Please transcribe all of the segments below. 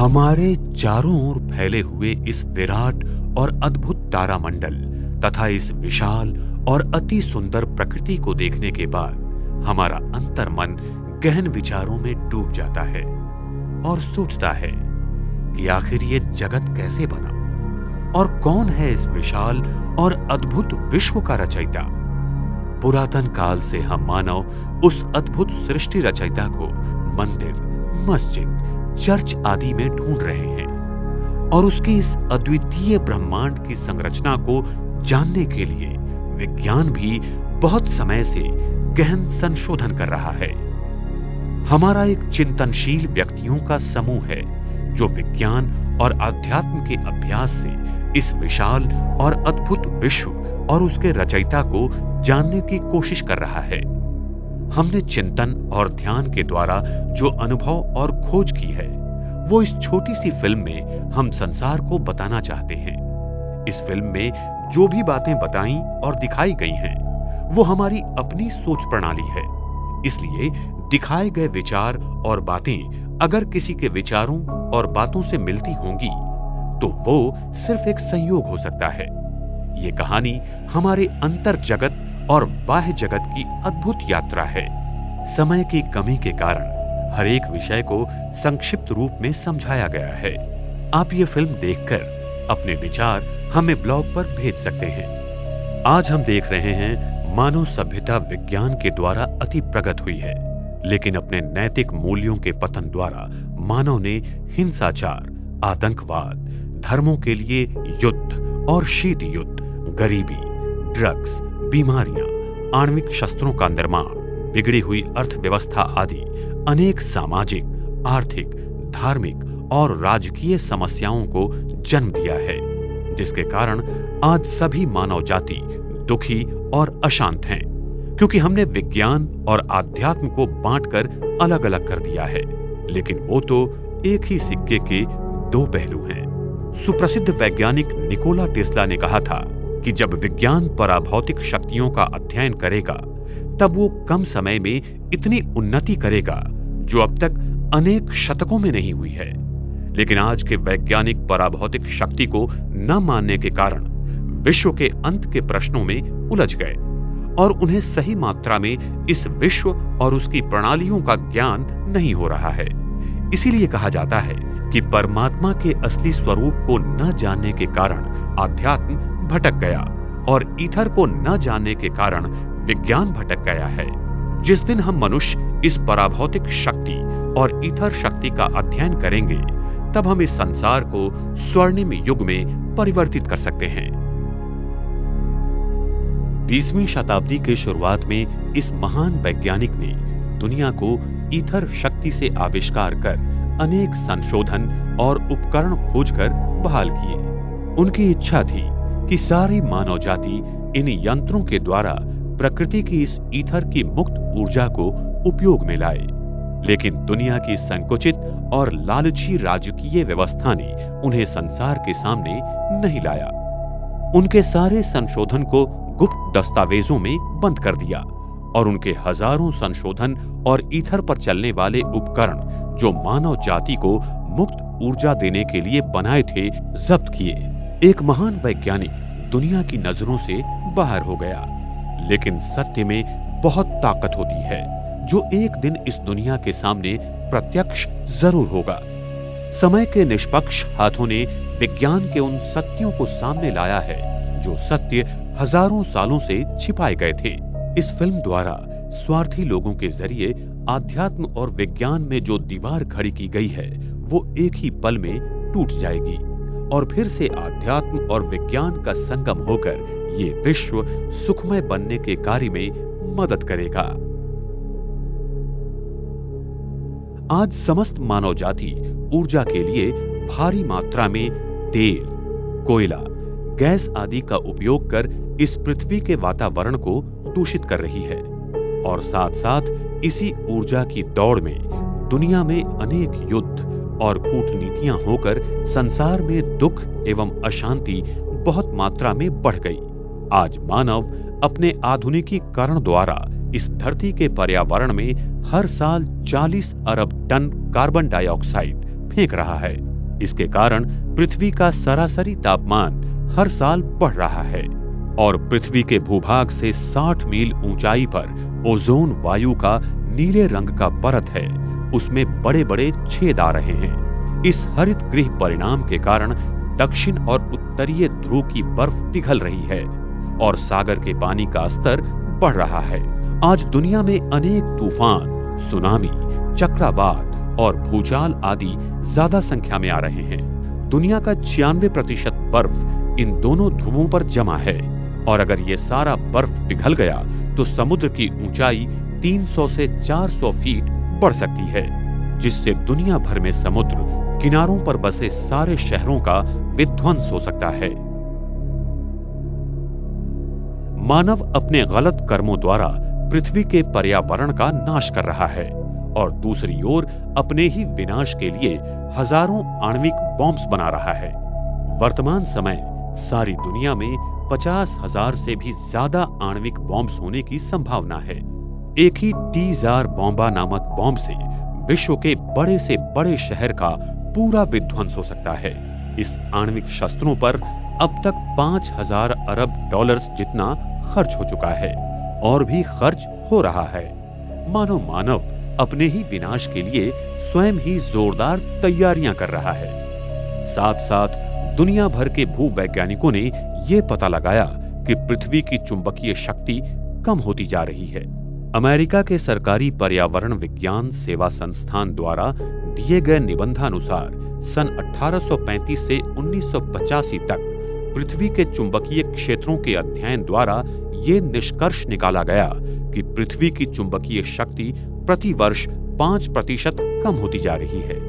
हमारे चारों ओर फैले हुए इस विराट और अद्भुत तारामंडल तथा इस विशाल और अति सुंदर प्रकृति को देखने के बाद हमारा अंतर्मन गहन विचारों में डूब जाता है और सोचता है कि आखिर ये जगत कैसे बना और कौन है इस विशाल और अद्भुत विश्व का रचयिता। पुरातन काल से हम मानव उस अद्भुत सृष्टि रचयिता को मंदिर, मस्जिद, चर्च आदि में ढूंढ रहे हैं और उसकी इस अद्वितीय ब्रह्मांड की संरचना को जानने के लिए विज्ञान भी बहुत समय से गहन संशोधन कर रहा है। हमारा एक चिंतनशील व्यक्तियों का समूह है जो विज्ञान और अध्यात्म के अभ्यास से इस विशाल और अद्भुत विश्व और उसके रचयिता को जानने की कोशिश कर रहा है। हमने चिंतन और ध्यान के द्वारा जो अनुभव और खोज की है वो इस छोटी सी फिल्म में हम संसार को बताना चाहते हैं। इस फिल्म में जो भी बातें बताई और दिखाई गई हैं वो हमारी अपनी सोच प्रणाली है, इसलिए दिखाए गए विचार और बातें अगर किसी के विचारों और बातों से मिलती होंगी तो वो सिर्फ एक संयोग हो सकता है। ये कहानी हमारे अंतर जगत और बाह्य जगत की अद्भुत यात्रा है। समय की कमी के कारण हर एक विषय को संक्षिप्त रूप में समझाया गया है। आप ये फिल्म देखकर अपने विचार हमें ब्लॉग पर भेज सकते हैं। आज हम देख रहे हैं मानव सभ्यता विज्ञान के द्वारा अति प्रगत हुई है, लेकिन अपने नैतिक मूल्यों के पतन द्वारा मानव ने हिंसाचार, आतंकवाद, धर्मों के लिए युद्ध और शीत युद्ध, गरीबी, ड्रग्स, बीमारियां, आणविक शस्त्रों का निर्माण, बिगड़ी हुई अर्थव्यवस्था आदि अनेक सामाजिक, आर्थिक, धार्मिक और राजकीय समस्याओं को जन्म दिया है, जिसके कारण आज सभी मानव जाति दुखी और अशांत हैं, क्योंकि हमने विज्ञान और आध्यात्म को बांटकर अलग अलग कर दिया है। लेकिन वो तो एक ही सिक्के के दो पहलू हैं। सुप्रसिद्ध वैज्ञानिक निकोला टेस्ला ने कहा था कि जब विज्ञान पराभौतिक शक्तियों का अध्ययन करेगा तब वो कम समय में इतनी उन्नति करेगा जो अब तक अनेक शतकों में नहीं हुई है। लेकिन आज के वैज्ञानिक पराभौतिक शक्ति को न मानने के कारण विश्व के अंत के प्रश्नों में उलझ गए और उन्हें सही मात्रा में इस विश्व और उसकी प्रणालियों का ज्ञान नहीं हो रहा है। इसीलिए कहा जाता है कि परमात्मा के असली स्वरूप को न जानने के कारण आध्यात्म भटक गया और ईथर को न जानने के कारण विज्ञान भटक गया है। जिस दिन हम मनुष्य इस पराभौतिक शक्ति और ईथर शक्ति का अध्ययन करेंगे तब हम इस संसार को स्वर्णिम युग में परिवर्तित कर सकते हैं। 20वीं शताब्दी के शुरुआत में इस महान वैज्ञानिक ने दुनिया को ईथर शक्ति से आविष्कार कर अनेक संशोधन और उपकरण खोजकर बहाल किए। उनकी इच्छा थी कि सारी मानव जाति इन यंत्रों के द्वारा प्रकृति की इस ईथर की मुक्त ऊर्जा को उपयोग में लाए, लेकिन दुनिया की संकुचित और लालची राजकीय व्यवस्था ने उन्हें संसार के सामने नहीं लाया। उनके सारे संशोधन को गुप्त दस्तावेजों में बंद कर दिया और उनके हजारों संशोधन और ईथर पर चलने वाले उपकरण जो मानव जाति को मुक्त ऊर्जा देने के लिए बनाए थे जब्त किए। एक महान वैज्ञानिक दुनिया की नजरों से बाहर हो गया, लेकिन सत्य में बहुत ताकत होती है जो एक दिन इस दुनिया के सामने प्रत्यक्ष जरूर होगा। समय के निष्पक्ष हाथों ने विज्ञान के उन सत्यों को सामने लाया है जो सत्य हजारों सालों से छिपाए गए थे। इस फिल्म द्वारा स्वार्थी लोगों के जरिए आध्यात्म और विज्ञान में जो दीवार खड़ी की गई है वो एक ही पल में टूट जाएगी और फिर से आध्यात्म और विज्ञान का संगम होकर ये विश्व सुखमय बनने के कार्य में मदद करेगा। आज समस्त मानव जाति ऊर्जा के लिए भारी मात्रा में तेल, कोयला, गैस आदि का उपयोग कर इस पृथ्वी के वातावरण को दूषित कर रही है और साथ साथ इसी ऊर्जा की दौड़ में दुनिया में अनेक युद्ध और कूटनीतियां होकर संसार में दुख एवं अशांति बहुत मात्रा में बढ़ गई। आज मानव अपने आधुनिकीकरण द्वारा इस धरती के पर्यावरण में हर साल 40 अरब टन कार्बन डाइऑक्साइड फेंक रहा है। इसके कारण पृथ्वी का सरासरी तापमान हर साल बढ़ रहा है और पृथ्वी के भूभाग से 60 मील ऊंचाई पर ओजोन वायु का नीले रंग का परत है, उसमें बड़े बड़े छेद आ रहे हैं। इस हरित गृह परिणाम के कारण दक्षिण और उत्तरीय ध्रुव की बर्फ पिघल रही है और सागर के पानी का स्तर बढ़ रहा है। आज दुनिया में अनेक तूफान, सुनामी, चक्रवात और भूचाल आदि ज्यादा संख्या में आ रहे हैं। दुनिया का 96% बर्फ इन दोनों ध्रुवों पर जमा है और अगर ये सारा बर्फ पिघल गया तो समुद्र की ऊंचाई 300 से 400 फीट बढ़ सकती है, जिससे दुनिया भर में समुद्र किनारों पर बसे सारे शहरों का विध्वंस हो सकता है। मानव अपने गलत कर्मों द्वारा पृथ्वी के पर्यावरण का नाश कर रहा है और दूसरी ओर अपने ही विनाश के लिए हजारों आणविक बॉम्ब्स बना रहा है। वर्तमान समय सारी दुनिया में 50,000 से भी ज्यादा आणविक बॉम्ब्स होने की संभावना है। एक ही टी-जार बॉम्बा नामक बॉम्ब से विश्व के बड़े से बड़े शहर का पूरा विध्वंस हो सकता है। इस आणविक शस्त्रों पर अब तक 5,000 अरब डॉलर्स जितना खर्च हो चुका है और भी खर्च हो रहा है। मानव अपने ही विनाश के लिए स्वयं ही जोरदार तैयारियां कर रहा है। साथ साथ दुनिया भर के भूवैज्ञानिकों ने यह पता लगाया कि पृथ्वी की चुंबकीय शक्ति कम होती जा रही है। अमेरिका के सरकारी पर्यावरण विज्ञान सेवा संस्थान द्वारा दिए गए निबंधानुसार सन 1835 से 1985 तक पृथ्वी के चुंबकीय क्षेत्रों के अध्ययन द्वारा ये निष्कर्ष निकाला गया कि पृथ्वी की चुंबकीय शक्ति प्रति वर्ष 5% कम होती जा रही है।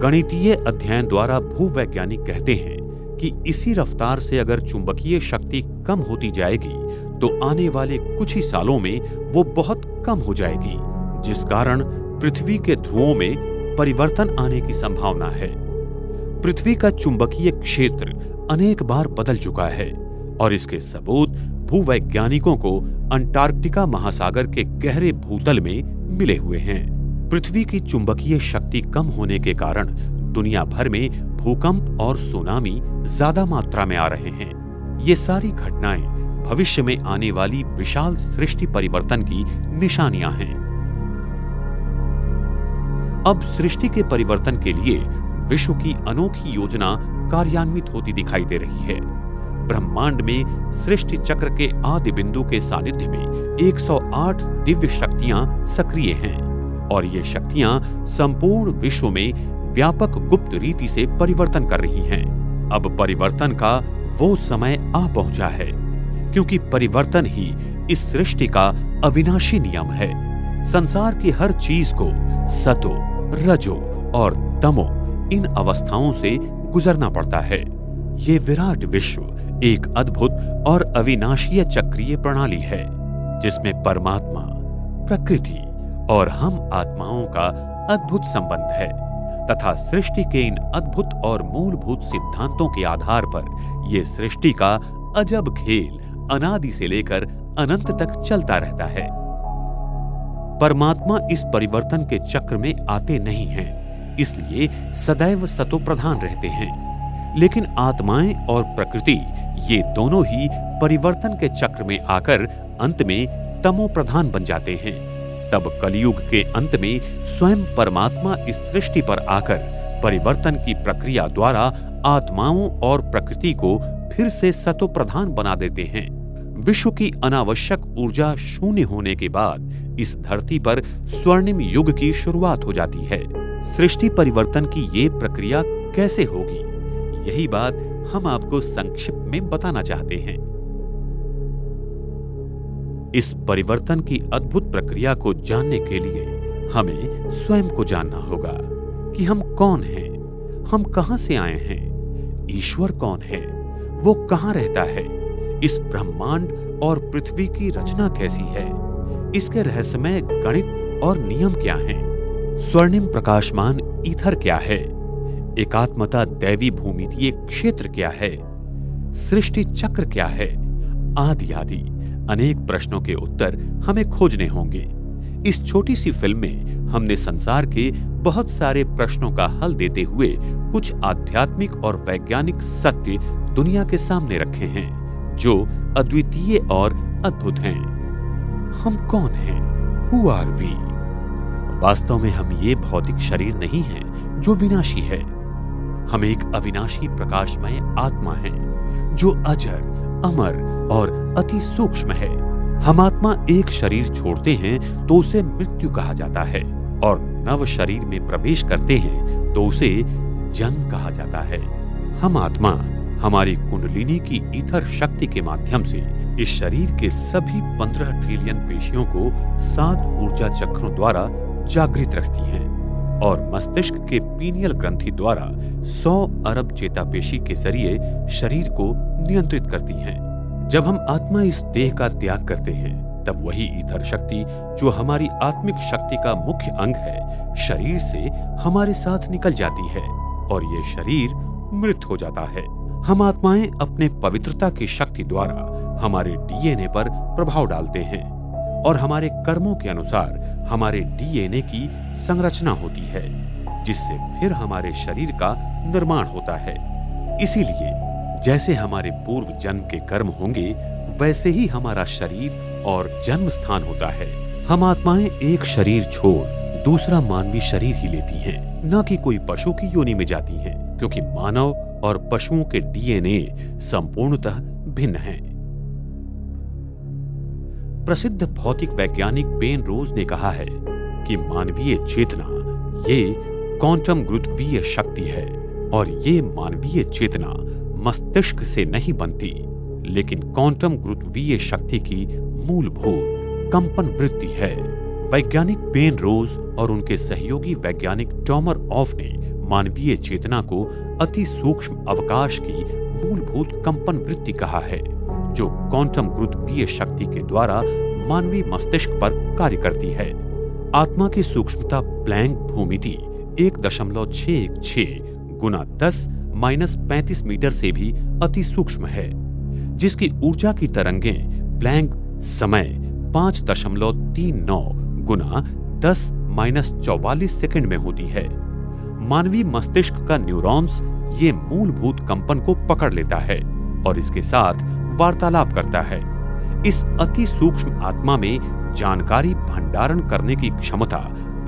गणितीय अध्ययन द्वारा भूवैज्ञानिक कहते हैं कि इसी रफ्तार से अगर चुंबकीय शक्ति कम होती जाएगी तो आने वाले कुछ ही सालों में वो बहुत कम हो जाएगी, जिस कारण पृथ्वी के ध्रुवों में परिवर्तन आने की संभावना है। पृथ्वी का चुंबकीय क्षेत्र अनेक बार बदल चुका है और इसके सबूत भूवैज्ञानिकों को अंटार्कटिका महासागर के गहरे भूतल में मिले हुए हैं। पृथ्वी की चुंबकीय शक्ति कम होने के कारण दुनिया भर में भूकंप और सुनामी ज्यादा मात्रा में आ रहे हैं। ये सारी घटनाएं भविष्य में आने वाली विशाल सृष्टि परिवर्तन की निशानियां हैं। अब सृष्टि के परिवर्तन के लिए विश्व की अनोखी योजना कार्यान्वित होती दिखाई दे रही है। ब्रह्मांड में सृष्टि चक्र के आदि बिंदु के सानिध्य में 108 दिव्य शक्तियां सक्रिय हैं और ये शक्तियां संपूर्ण विश्व में व्यापक गुप्त रीति से परिवर्तन कर रही हैं। अब परिवर्तन का वो समय आ पहुंचा है, क्योंकि परिवर्तन ही इस सृष्टि का अविनाशी नियम है। संसार की हर चीज को सतो, रजो और तमो इन अवस्थाओं से गुजरना पड़ता है। ये विराट विश्व एक अद्भुत और अविनाशीय चक्रीय प्रणाली है, जिसमें परमात्मा, प्रकृति और हम आत्माओं का अद्भुत संबंध है तथा सृष्टि के इन अद्भुत और मूलभूत सिद्धांतों के आधार पर यह सृष्टि का अजब खेल अनादि से लेकर अनंत तक चलता रहता है। परमात्मा इस परिवर्तन के चक्र में आते नहीं हैं, इसलिए सदैव सतो प्रधान रहते हैं। लेकिन आत्माएं और प्रकृति ये दोनों ही परिवर्तन के चक्र में आकर अंत में तमो प्रधान बन जाते हैं। तब कलयुग के अंत में स्वयं परमात्मा इस सृष्टि पर आकर परिवर्तन की प्रक्रिया द्वारा आत्माओं और प्रकृति को फिर से सतो प्रधान बना देते हैं। विश्व की अनावश्यक ऊर्जा शून्य होने के बाद इस धरती पर स्वर्णिम युग की शुरुआत हो जाती है। सृष्टि परिवर्तन की ये प्रक्रिया कैसे होगी, यही बात हम आपको संक्षिप्त में बताना चाहते हैं। इस परिवर्तन की अद्भुत प्रक्रिया को जानने के लिए हमें स्वयं को जानना होगा कि हम कौन हैं, हम कहां से आए हैं, ईश्वर कौन है, वो कहां रहता है, इस ब्रह्मांड और पृथ्वी की रचना कैसी है, इसके रहस्यमय गणित और नियम क्या हैं, स्वर्णिम प्रकाशमान ईथर क्या है, एकात्मता दैवी भूमितीय क्षेत्र क्या है, सृष्टि चक्र क्या है, आदि आदि अनेक प्रश्नों के उत्तर हमें खोजने होंगे। इस छोटी सी फिल्म में हमने संसार के बहुत सारे प्रश्नों का हल देते हुए कुछ आध्यात्मिक और वैज्ञानिक सत्य दुनिया के सामने रखे हैं जो अद्वितीय और अद्भुत हैं। हम कौन हैं? Who are we? वास्तव में हम ये भौतिक शरीर नहीं हैं जो विनाशी है। हम एक अविनाशी प्रकाशमय आत्मा हैं जो अजर, अमर और अति सूक्ष्म है। हम आत्मा एक शरीर छोड़ते हैं तो उसे मृत्यु कहा जाता है और नव शरीर में प्रवेश करते हैं तो उसे जन्म कहा जाता है। हम आत्मा हमारी कुंडलिनी की ईथर शक्ति के माध्यम से इस शरीर के सभी 15 ट्रिलियन पेशियों को 7 ऊर्जा चक्रों द्वारा जागृत रखती हैं और मस्तिष्क के पीनियल ग्रंथि द्वारा 100 अरब चेतापेशी के जरिए शरीर को नियंत्रित करती हैं। जब हम आत्मा इस देह का त्याग करते हैं तब वही ईथर शक्ति जो हमारी आत्मिक शक्ति का मुख्य अंग है शरीर से हमारे साथ निकल जाती है और ये शरीर मृत हो जाता है। हम आत्माएं अपने पवित्रता की शक्ति द्वारा हमारे डीएनए पर प्रभाव डालते हैं और हमारे कर्मों के अनुसार हमारे डीएनए की संरचना होती है जिससे फिर हमारे शरीर का निर्माण होता है। इसीलिए जैसे हमारे पूर्व जन्म के कर्म होंगे वैसे ही हमारा शरीर और जन्म स्थान होता है। हम आत्माएं एक शरीर छोड़ दूसरा मानवीय शरीर ही लेती हैं, न कि कोई पशु की योनि में जाती हैं, क्योंकि मानव और पशुओं के डीएनए संपूर्णतः भिन्न हैं। प्रसिद्ध भौतिक वैज्ञानिक पेन रोज ने कहा है कि मानवीय चेतना ये क्वांटम गुरुत्वीय शक्ति है और ये मानवीय चेतना मस्तिष्क से नहीं बनती लेकिन क्वांटम गुरुत्वीय शक्ति की मूलभूत कंपन वृत्ति है। वैज्ञानिक पेन रोज और उनके सहयोगी वैज्ञानिक टॉमर ऑफ ने मानवीय चेतना को अति सूक्ष्म अवकाश की मूलभूत कंपन वृत्ति कहा है जो क्वांटम गुरुत्वीय शक्ति के द्वारा मानवीय मस्तिष्क पर कार्य करती है। आत्मा की सूक्ष्मता प्लैंक भूमिति 1.616 गुना 10⁻35 मीटर से भी अति सूक्ष्म है, जिसकी ऊर्जा की तरंगें प्लैंक समय 5.39 गुना 10⁻44 सेकंड में होती है। मानवीय मस्तिष्क का न्यूरॉन्स ये मूलभूत कंपन को पकड़ लेता है और इसके साथ वार्तालाप करता है। इस अति सूक्ष्म आत्मा में जानकारी भंडारण करने की क्षमता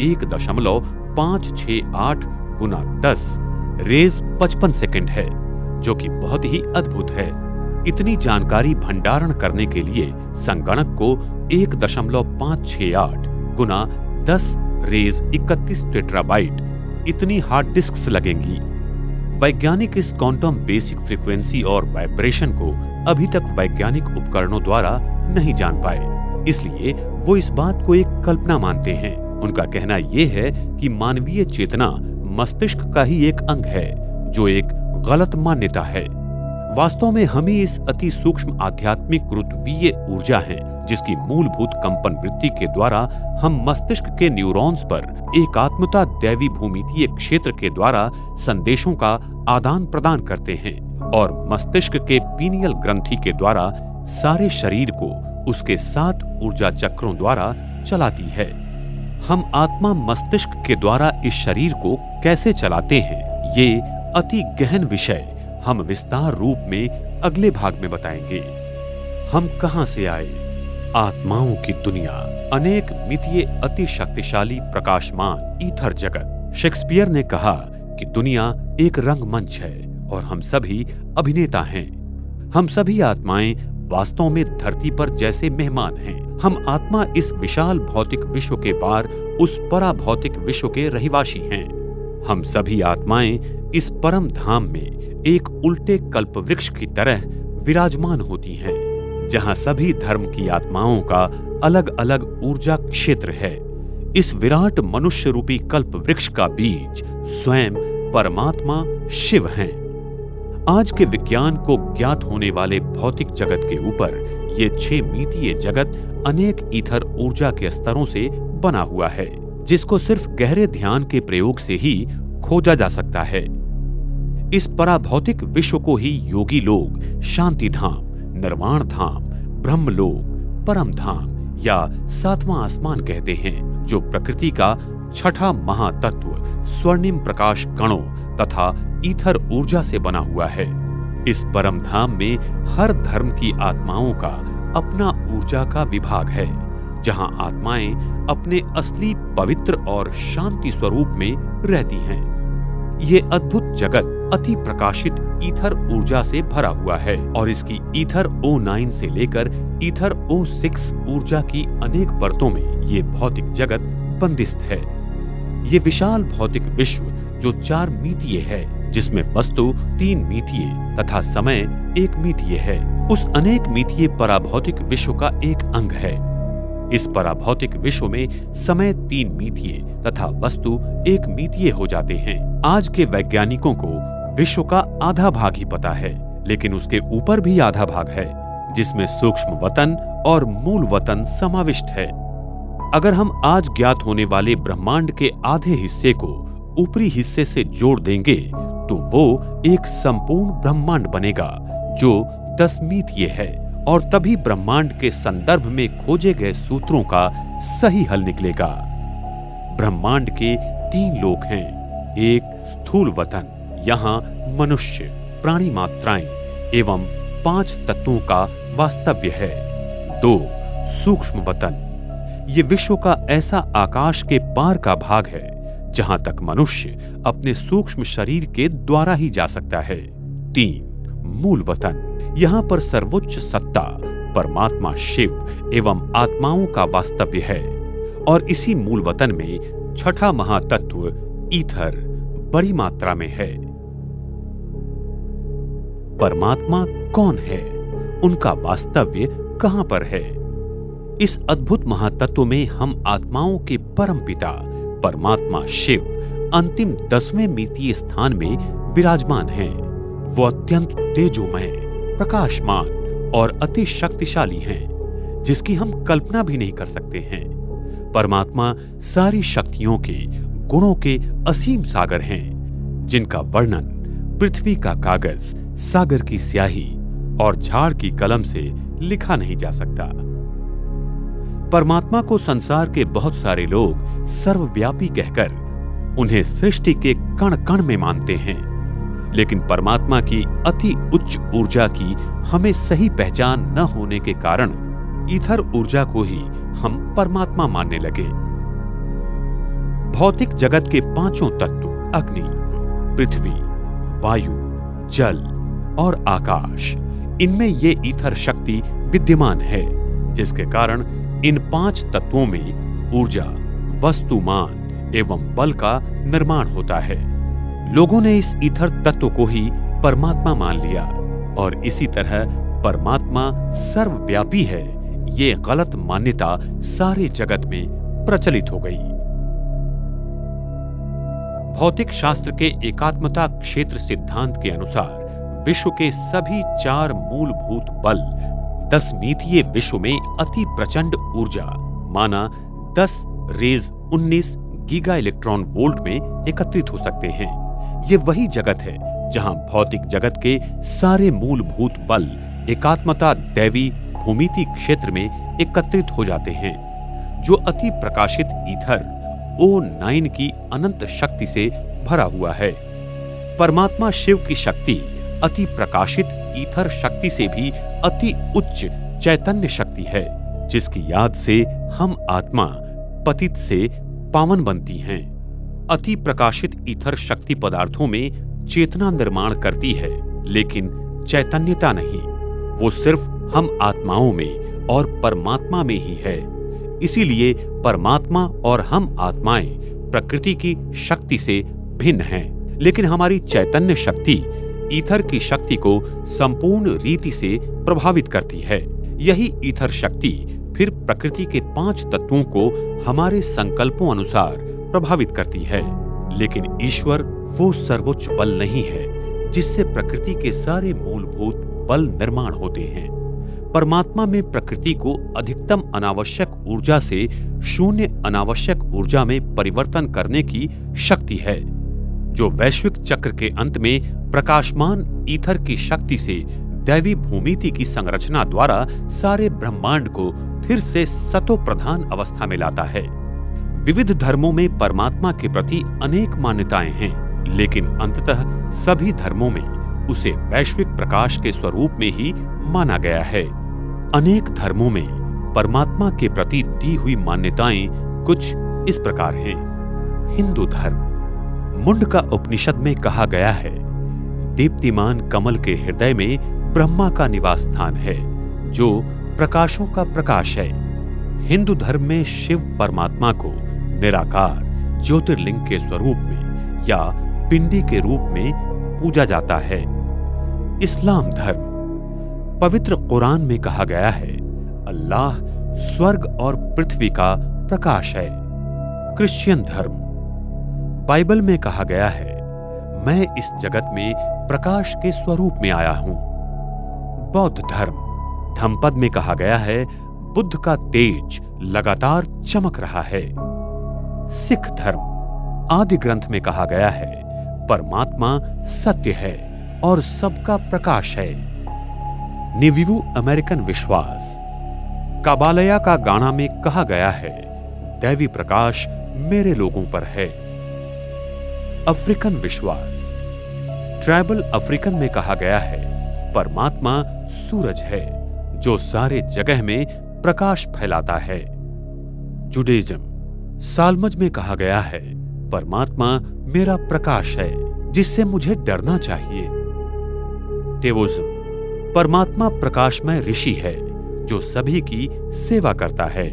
1.568 गुना 10 रेज 55 सेकंड है, जो कि बहुत ही अद्भुत है। इतनी जानकारी भंडारण करने के लिए संगणक को 1.568 गुना 10 रेज 31 टेट्राबाइट इतनी हार्ड डिस्क्स लगेंगी। वैज्ञानिक इस क्वांटम बेसिक फ्रीक्वेंसी और वाइब्रेशन को अभी तक वैज्ञानिक उपकरणों द्वारा नहीं जान पाए, इसलिए वो इस बात को एक कल्पना मानते हैं। उनका कहना यह है कि मानवीय चेतना मस्तिष्क का ही एक अंग है, जो एक गलत मान्यता है। वास्तव में हम ही इस अति सूक्ष्म आध्यात्मिक गुरुत्वीय ऊर्जा हैं, जिसकी मूलभूत कंपन वृत्ति के द्वारा हम मस्तिष्क के न्यूरॉन्स पर एकात्मता दैवी भूमितीय क्षेत्र के द्वारा संदेशों का आदान प्रदान करते हैं और मस्तिष्क के पीनियल ग्रंथि के द्वारा सारे शरीर को उसके 7 ऊर्जा चक्रों द्वारा चलाती है। हम आत्मा मस्तिष्क के द्वारा इस शरीर को कैसे चलाते हैं, ये अति गहन विषय हम विस्तार रूप में अगले भाग में बताएंगे। हम कहां से आए? आत्माओं की दुनिया, अनेक मितीय अति शक्तिशाली प्रकाशमान ईथर जगत। शेक्सपियर ने कहा कि दुनिया एक रंगमंच है और हम सभी अभिनेता हैं। हम सभी आत्माएं वास्तव में धरती पर जैसे मेहमान हैं। हम आत्मा इस विशाल भौतिक विश्व के पार उस पराभौतिक विश्व के रहिवासी हैं। हम सभी आत्माएं इस परम धाम में एक उल्टे कल्पवृक्ष की तरह विराजमान होती हैं, जहां सभी धर्म की आत्माओं का अलग अलग ऊर्जा क्षेत्र है। इस विराट मनुष्य रूपी कल्पवृक्ष का बीज स्वयं परमात्मा शिव हैं। आज के विज्ञान को ज्ञात होने वाले भौतिक जगत के ऊपर ये 6 मितीय जगत अनेक ईथर ऊर्जा के स्तरों से बना हुआ है, जिसको सिर्फ गहरे ध्यान के प्रयोग से ही खोजा जा सकता है। इस पराभौतिक विश्व को ही योगी लोग शांति धाम, निर्वाण धाम, ब्रह्म लोक, परम धाम या सातवां आसमान कहते हैं, जो प्रकृति का छठा महातत्व स्वर्णिम प्रकाश कणों तथा ईथर ऊर्जा से बना हुआ है। इस परम धाम में हर धर्म की आत्माओं का अपना ऊर्जा का विभाग है, जहां आत्माएं अपने असली पवित्र और शांति स्वरूप में रहती हैं। ये अद्भुत जगत अति प्रकाशित ईथर ऊर्जा से भरा हुआ है और इसकी ईथर O9 से लेकर ईथर O6 ऊर्जा की अनेक परतों में ये भौतिक जगत बंदिस्त है। ये विशाल भौतिक विश्व जो 4 मितीय है, जिसमें वस्तु 3 मितीय तथा समय 1 मितीय है, उस अनेक मितीय पराभौतिक विश्व का एक अंग है। इस पराभौतिक विश्व में समय 3 मितीय तथा वस्तु 1 मितीय हो जाते हैं। आज के वैज्ञानिकों को विश्व का आधा भाग ही पता है, लेकिन उसके ऊपर भी आधा भाग है, जिसमें सूक्ष्म वतन और मूल वतन समाविष्ट है। अगर हम आज ज्ञात होने वाले ब्रह्मांड के आधे हिस्से को ऊपरी हिस्से से जोड़ देंगे तो वो एक संपूर्ण ब्रह्मांड बनेगा जो 10 मितीय है, और तभी ब्रह्मांड के संदर्भ में खोजे गए सूत्रों का सही हल निकलेगा। ब्रह्मांड के 3 लोक हैं। एक स्थूल वतन, यहाँ मनुष्य, प्राणी मात्राएं एवं 5 तत्वों का वास्तव्य है। 2 सूक्ष्म वतन, ये विश्व का ऐसा आकाश के पार का भाग है जहां तक मनुष्य अपने सूक्ष्म शरीर के द्वारा ही जा सकता है। 3 मूल वतन, यहाँ पर सर्वोच्च सत्ता परमात्मा शिव एवं आत्माओं का वास्तव्य है, और इसी मूल वतन में छठा महातत्व ईथर बड़ी मात्रा में है। परमात्मा कौन है? उनका वास्तव्य कहां पर है? इस अद्भुत महातत्व में हम आत्माओं के परम पिता परमात्मा शिव अंतिम 10वें मितीय स्थान में विराजमान हैं। वो अत्यंत तेजोमय, प्रकाशमान और अति शक्तिशाली हैं, जिसकी हम कल्पना भी नहीं कर सकते हैं। परमात्मा सारी शक्तियों के, गुणों के असीम सागर हैं, जिनका वर्णन पृथ्वी का कागज, सागर की स्याही और झाड़ की कलम से लिखा नहीं जा सकता। परमात्मा को संसार के बहुत सारे लोग सर्वव्यापी कहकर उन्हें सृष्टि के कण कण में मानते हैं, लेकिन परमात्मा की अति उच्च ऊर्जा की हमें सही पहचान न होने के कारण ईथर ऊर्जा को ही हम परमात्मा मानने लगे। भौतिक जगत के 5 तत्व अग्नि, पृथ्वी, वायु, जल और आकाश, इनमें ये ईथर शक्ति विद्यमान है, जिसके कारण इन 5 तत्वों में ऊर्जा, वस्तुमान एवं बल का निर्माण होता है। लोगों ने इस ईथर तत्व को ही परमात्मा मान लिया, और इसी तरह परमात्मा सर्वव्यापी है, ये गलत मान्यता सारे जगत में प्रचलित हो गई। भौतिक शास्त्र के एकात्मता क्षेत्र सिद्धांत के अनुसार विश्व के सभी 4 मूलभूत बल 10 मितीय विश्व में अति प्रचंड ऊर्जा माना 10 रेज 19 गीगा इलेक्ट्रॉन वोल्ट में एकत्रित हो सकते हैं। ये वही जगत है जहां भौतिक जगत के सारे मूलभूत बल एकात्मता दैवी भूमिति क्षेत्र में एकत्रित हो जाते हैं, जो अति प्रकाशित ईथर O9 की अनंत शक्ति से भरा हुआ है। परमात्मा शिव की शक्ति अति प्रकाशित ईथर शक्ति से भी अति उच्च चैतन्य शक्ति है, जिसकी याद से हम आत्मा पतित से पावन बनती हैं। अति प्रकाशित ईथर शक्ति पदार्थों में चेतना निर्माण करती है, लेकिन चैतन्यता नहीं। वो सिर्फ हम आत्माओं में और परमात्मा में ही है। इसीलिए परमात्मा और हम आत्माएं प्रकृति की शक्ति से भिन्न हैं, लेकिन हमारी चैतन्य शक्ति ईथर की शक्ति को संपूर्ण रीति से प्रभावित करती है। यही ईथर शक्ति फिर प्रकृति के 5 तत्वों को हमारे संकल्पों अनुसार प्रभावित करती है। लेकिन ईश्वर वो सर्वोच्च बल नहीं है जिससे प्रकृति के सारे मूलभूत बल निर्माण होते हैं। परमात्मा में प्रकृति को अधिकतम अनावश्यक ऊर्जा से शून्य अनावश्यक ऊर्जा में परिवर्तन करने की शक्ति है, जो वैश्विक चक्र के अंत में प्रकाशमान ईथर की शक्ति से दैवी भूमिति की संरचना द्वारा सारे ब्रह्मांड को फिर से सतो प्रधान अवस्था में लाता है। विविध धर्मों में परमात्मा के प्रति अनेक मान्यताएं हैं, लेकिन अंततः सभी धर्मों में उसे वैश्विक प्रकाश के स्वरूप में ही माना गया है। अनेक धर्मों में परमात्मा के प्रति दी हुई मान्यताएं कुछ इस प्रकार हैं। हिंदू धर्म, मुंडका उपनिषद में कहा गया है, दीप्तिमान कमल के हृदय में ब्रह्मा का निवास स्थान है, जो प्रकाशों का प्रकाश है। हिंदू धर्म में शिव परमात्मा को निराकार ज्योतिर्लिंग के स्वरूप में या पिंडी के रूप में पूजा जाता है। इस्लाम धर्म, पवित्र कुरान में कहा गया है, अल्लाह स्वर्ग और पृथ्वी का प्रकाश है। क्रिश्चियन धर्म, बाइबल में कहा गया है, मैं इस जगत में प्रकाश के स्वरूप में आया हूं। बौद्ध धर्म, धम्मपद में कहा गया है, बुद्ध का तेज लगातार चमक रहा है। सिख धर्म, आदि ग्रंथ में कहा गया है, परमात्मा सत्य है और सबका प्रकाश है। नेविवू अमेरिकन विश्वास, काबालया का गाना में कहा गया है, दैवी प्रकाश मेरे लोगों पर है। अफ्रीकन विश्वास, ट्राइबल अफ्रीकन में कहा गया है, परमात्मा सूरज है जो सारे जगह में प्रकाश फैलाता है। जुडाइज्म, साल्मज में कहा गया है, परमात्मा मेरा प्रकाश है जिससे मुझे डरना चाहिए। टेओइज्म, परमात्मा प्रकाशमय ऋषि है जो सभी की सेवा करता है।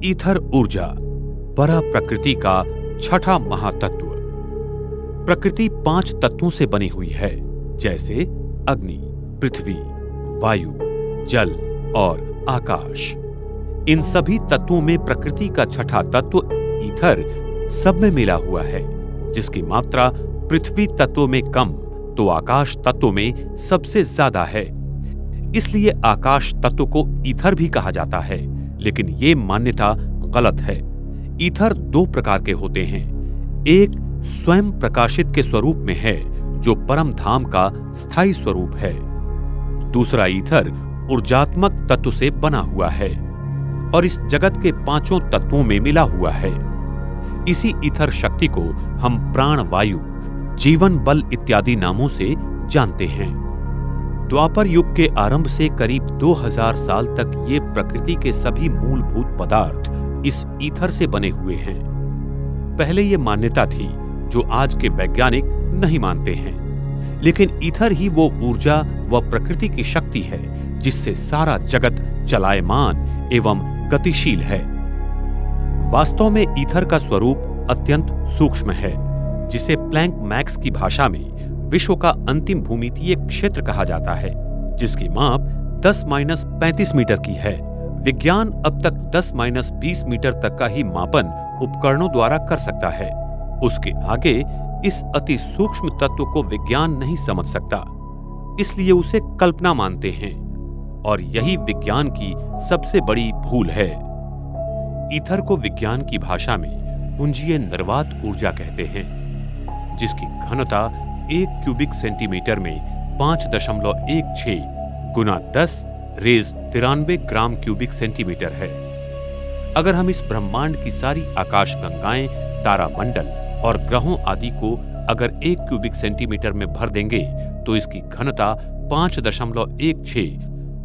ईथर ऊर्जा, परा प्रकृति का छठा महातत्व। प्रकृति 5 तत्वों से बनी हुई है, जैसे अग्नि, पृथ्वी, वायु, जल और आकाश। इन सभी तत्वों में प्रकृति का छठा तत्व ईथर सब में मिला हुआ है, जिसकी मात्रा पृथ्वी तत्व में कम तो आकाश तत्व में सबसे ज्यादा है। इसलिए आकाश तत्व को ईथर भी कहा जाता है, लेकिन ये मान्यता गलत है। ईथर 2 प्रकार के होते हैं। एक स्वयं प्रकाशित के स्वरूप में है, जो परम धाम का स्थायी स्वरूप है। दूसरा ईथर ऊर्जात्मक तत्व से बना हुआ है और इस जगत के 5 तत्वों में मिला हुआ है। इसी ईथर शक्ति को हम प्राण वायु, जीवन बल इत्यादि नामों से जानते हैं। द्वापर युग के आरंभ से करीब 2000 साल तक ये प्रकृति के सभी मूलभूत पदार्थ इस ईथर से बने हुए हैं। पहले ये मान्यता थी जो आज के वैज्ञानिक नहीं मानते हैं, लेकिन ईथर ही वो ऊर्जा व प्रकृति की शक्ति है जिससे सारा जगत चलायमान एवं गतिशील है। वास्तव में ईथर का स्वरूप अत्यंत सूक्ष्म है, जिसे प्लैंक मैक्स की भाषा में विश्व का अंतिम भूमितीय क्षेत्र कहा जाता है, जिसकी माप 10-35 मीटर की है। विज्ञान अब तक 10-20 मीटर तक का ही मापन उपकरणों द्वारा कर सकता है। उसके आगे इस अति सूक्ष्म तत्व को विज्ञान नहीं समझ सकता, इसलिए उसे कल्पना मानते हैं, और यही विज्ञान की सबसे बड़ी भूल है। ईथर को विज्ञान की भाषा में पुंजीय निर्वात ऊर्जा कहते हैं, जिसकी घनता 1 क्यूबिक सेंटीमीटर में 5.16 गुना 10⁻93 ग्राम क्यूबिक सेंटीमीटर है। अगर हम इस ब्रह्मांड की सारी आकाश गंगाएं, तारामंडल और ग्रहों आदि को अगर 1 क्यूबिक सेंटीमीटर में भर देंगे तो इसकी घनता 5.16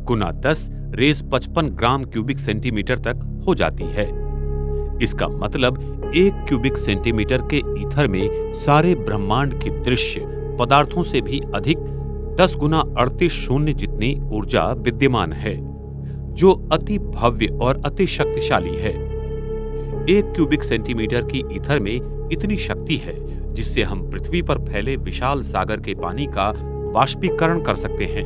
गुना 10⁻55 ग्राम क्यूबिक सेंटीमीटर तक हो जाती है। इसका मतलब 1 क्यूबिक सेंटीमीटर के ईथर में सारे ब्रह्मांड की दृश्य पदार्थों से भी अधिक 10 गुना 38 शून्य जितनी ऊर्जा विद्यमान है, जो अति भव्य और अति शक्तिशाली है। 1 क्यूबिक सेंटीमीटर की ईथर में इतनी शक्ति है जिससे हम पृथ्वी पर फैले विशाल सागर के पानी का वाष्पीकरण कर सकते हैं।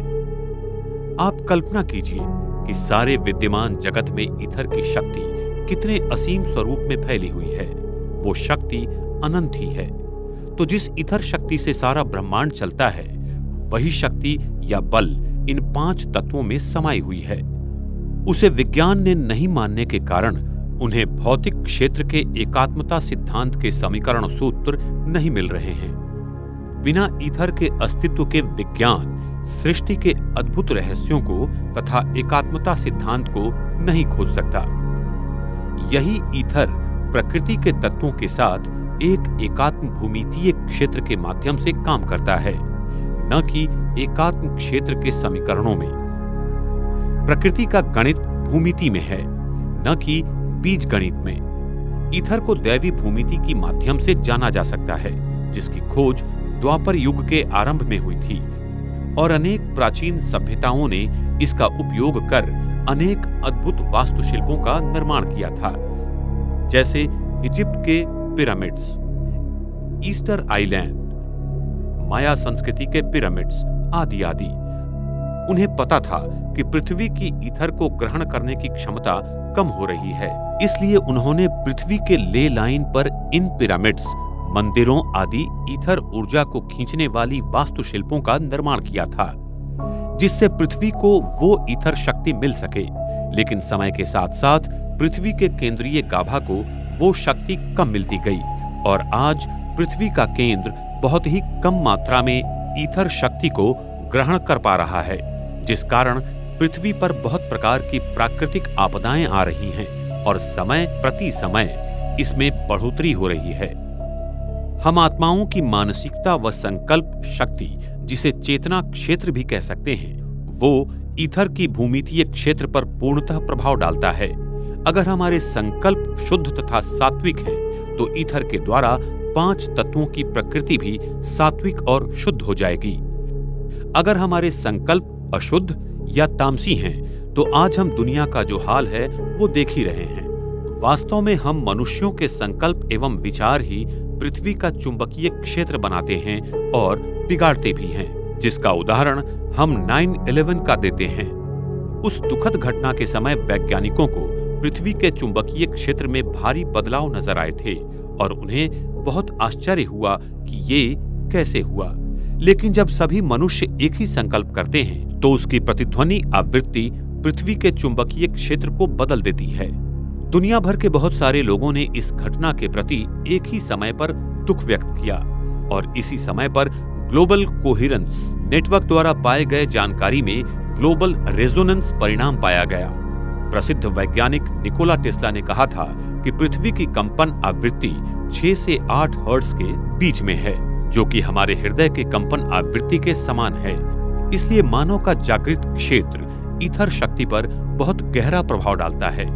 आप कल्पना कीजिए कि सारे विद्यमान जगत में ईथर की शक्ति कितने असीम स्वरूप में फैली हुई है। वो शक्ति अनंत ही है। तो जिस ईथर शक्ति से सारा ब्रह्मांड चलता है, वही शक्ति या बल इन 5 तत्वों में समाई हुई है। उसे विज्ञान ने नहीं मानने के कारण उन्हें भौतिक क्षेत्र के एकात्मता सिद्धांत के समीकरण सूत्र नहीं मिल रहे हैं। बिना ईथर के अस्तित्व के विज्ञान सृष्टि के अद्भुत रहस्यों को तथा एकात्मता सिद्धांत को नहीं खोज सकता। यही ईथर प्रकृति के तत्वों के साथ एक एकात्म भूमितीय क्षेत्र के माध्यम से काम करता है, न कि एकात्म क्षेत्र के समीकरणों में। प्रकृति का गणित भूमिति में है, न कि बीज गणित में। ईथर को दैवी भूमिति की माध्यम से जाना जा सकता है, जिसकी खोज द्वापर युग के आरंभ में हुई थी और अनेक प्राचीन सभ्यताओं ने इसका उपयोग कर अनेक अद्भुत वास्तुशिल्पों का निर्माण किया था, जैसे इजिप्ट के पिरामिड्स, ईस्टर आइलैंड, माया संस्कृति के पिरामिड्स आदि आदि। उन्हें पता था कि पृथ्वी की ईथर को ग्रहण करने की क्षमता कम हो रही है, इसलिए उन्होंने पृथ्वी के ले लाइन पर इन पिरामिड्स, मंदिरों आदि ईथर ऊर्जा को खींचने वाली वास्तुशिल्पों का निर्माण किया था, जिससे पृथ्वी को वो ईथर शक्ति मिल सके। लेकिन समय के साथ साथ पृथ्वी के केंद्रीय गाभा को वो शक्ति कम मिलती गई और आज पृथ्वी का केंद्र बहुत ही कम मात्रा में ईथर शक्ति को ग्रहण कर पा रहा है, जिस कारण पृथ्वी पर बहुत प्रकार की प्राकृतिक आपदाएं आ रही हैं और समय प्रति समय इसमें बढ़ोतरी हो रही है। हम आत्माओं की मानसिकता व संकल्प शक्ति, जिसे चेतना क्षेत्र भी कह सकते हैं, वो ईथर की भूमितीय क्षेत्र पर पूर्णतः प्रभाव डालता है। अगर हमारे संकल्प शुद्ध तथा सात्विक हैं, तो ईथर के द्वारा 5 तत्वों की प्रकृति भी सात्विक और शुद्ध हो जाएगी। अगर हमारे संकल्प अशुद्ध या तामसी हैं, तो आज हम दुनिया का जो हाल है वो देख ही रहे हैं। वास्तव में हम मनुष्यों के संकल्प एवं विचार ही पृथ्वी का चुंबकीय क्षेत्र बनाते हैं और बिगाड़ते भी हैं, जिसका उदाहरण हम 9/11 का देते हैं। उस दुखद घटना के समय वैज्ञानिकों को पृथ्वी के चुंबकीय क्षेत्र में भारी बदलाव नजर आए थे और उन्हें बहुत आश्चर्य हुआ कि ये कैसे हुआ। लेकिन जब सभी मनुष्य एक ही संकल्प करते हैं, तो उसकी प्रतिध्वनि आवृत्ति पृथ्वी के चुंबकीय क्षेत्र को बदल देती है। दुनिया भर के बहुत सारे लोगों ने इस घटना के प्रति एक ही समय पर दुख व्यक्त किया और इसी समय पर ग्लोबल कोहेरेंस नेटवर्क द्वारा पाए गए जानकारी में ग्लोबल रेजोनेंस परिणाम पाया गया। प्रसिद्ध वैज्ञानिक निकोला टेस्ला ने कहा था कि पृथ्वी की कंपन आवृत्ति 6 से 8 हर्ट्ज के बीच में है, जो कि हमारे हृदय के कंपन आवृत्ति के समान है। इसलिए मानव का जागृत क्षेत्र ईथर शक्ति पर बहुत गहरा प्रभाव डालता है।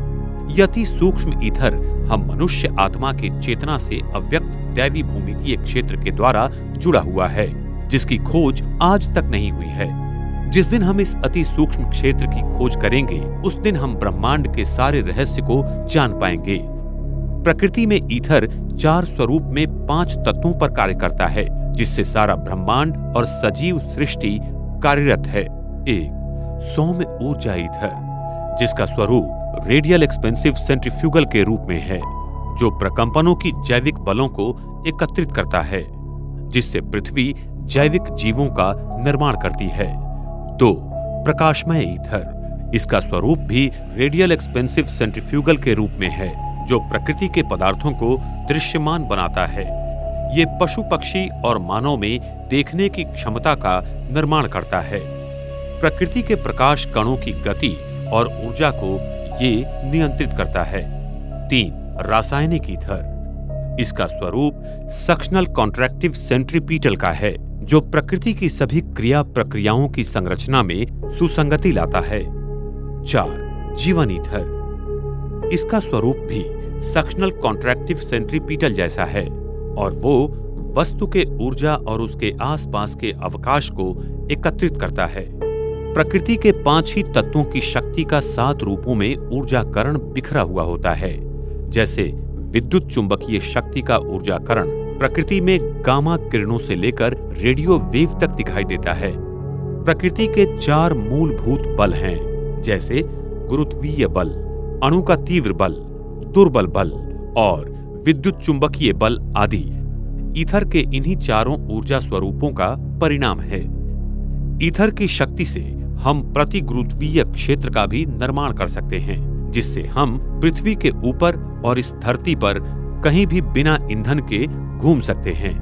यह अति सूक्ष्म ईथर हम मनुष्य आत्मा के चेतना से अव्यक्त दैवी भूमितीय क्षेत्र के द्वारा जुड़ा हुआ है, जिसकी खोज आज तक नहीं हुई है। जिस दिन हम इस अति सूक्ष्म क्षेत्र की खोज करेंगे, उस दिन हम ब्रह्मांड के सारे रहस्य को जान पाएंगे। प्रकृति में ईथर 4 स्वरूप में 5 तत्वों पर कार्य करता है, जिससे सारा ब्रह्मांड और सजीव सृष्टि कार्यरत है। 1. सौम्य ऊर्जा ईथर, जिसका स्वरूप रेडियल एक्सपेंसिव सेंट्रीफ्यूगल के रूप में है, जो प्रकंपनों की जैविक बलों को एकत्रित करता है, जिससे पृथ्वी जैविक जीवों का निर्माण करती है। 2. प्रकाशमय ईथर, इसका स्वरूप भी रेडियल एक्सपेंसिव सेंट्रीफ्यूगल के रूप में है, जो प्रकृति के पदार्थों को दृश्यमान बनाता है। ये पशु पक्षी और मानव में देखने की क्षमता का निर्माण करता है। प्रकृति के प्रकाश कणों की गति और ऊर्जा को ये नियंत्रित करता है। 3. रासायनिक ईथर, इसका स्वरूप सक्शनल कॉन्ट्रैक्टिव सेंट्रीपीटल का है, जो प्रकृति की सभी क्रिया प्रक्रियाओं की संरचना में सुसंगति लाता है। 4. जीवन ईथर, इसका स्वरूप भी सक्शनल कॉन्ट्रैक्टिव सेंट्रीपीटल जैसा है और वो वस्तु के ऊर्जा और उसके आसपास के अवकाश को एकत्रित करता है। प्रकृति के 5 ही तत्वों की शक्ति का 7 रूपों में ऊर्जाकरण बिखरा हुआ होता है, जैसे विद्युत चुंबकीय शक्ति का ऊर्जाकरण प्रकृति में गामा किरणों से लेकर रेडियो वेव तक दिखाई देता है। प्रकृति के 4 मूलभूत बल हैं, जैसे गुरुत्वीय बल, अणु का तीव्र बल, दुर्बल बल और विद्युत चुंबकीय बल आदि। ईथर के इन्हीं चारों ऊर्जा स्वरूपों का परिणाम है। ईथर की शक्ति से हम प्रतिगुरुत्वीय क्षेत्र का भी निर्माण कर सकते हैं, जिससे हम पृथ्वी के ऊपर और इस धरती पर कहीं भी बिना ईंधन के घूम सकते हैं।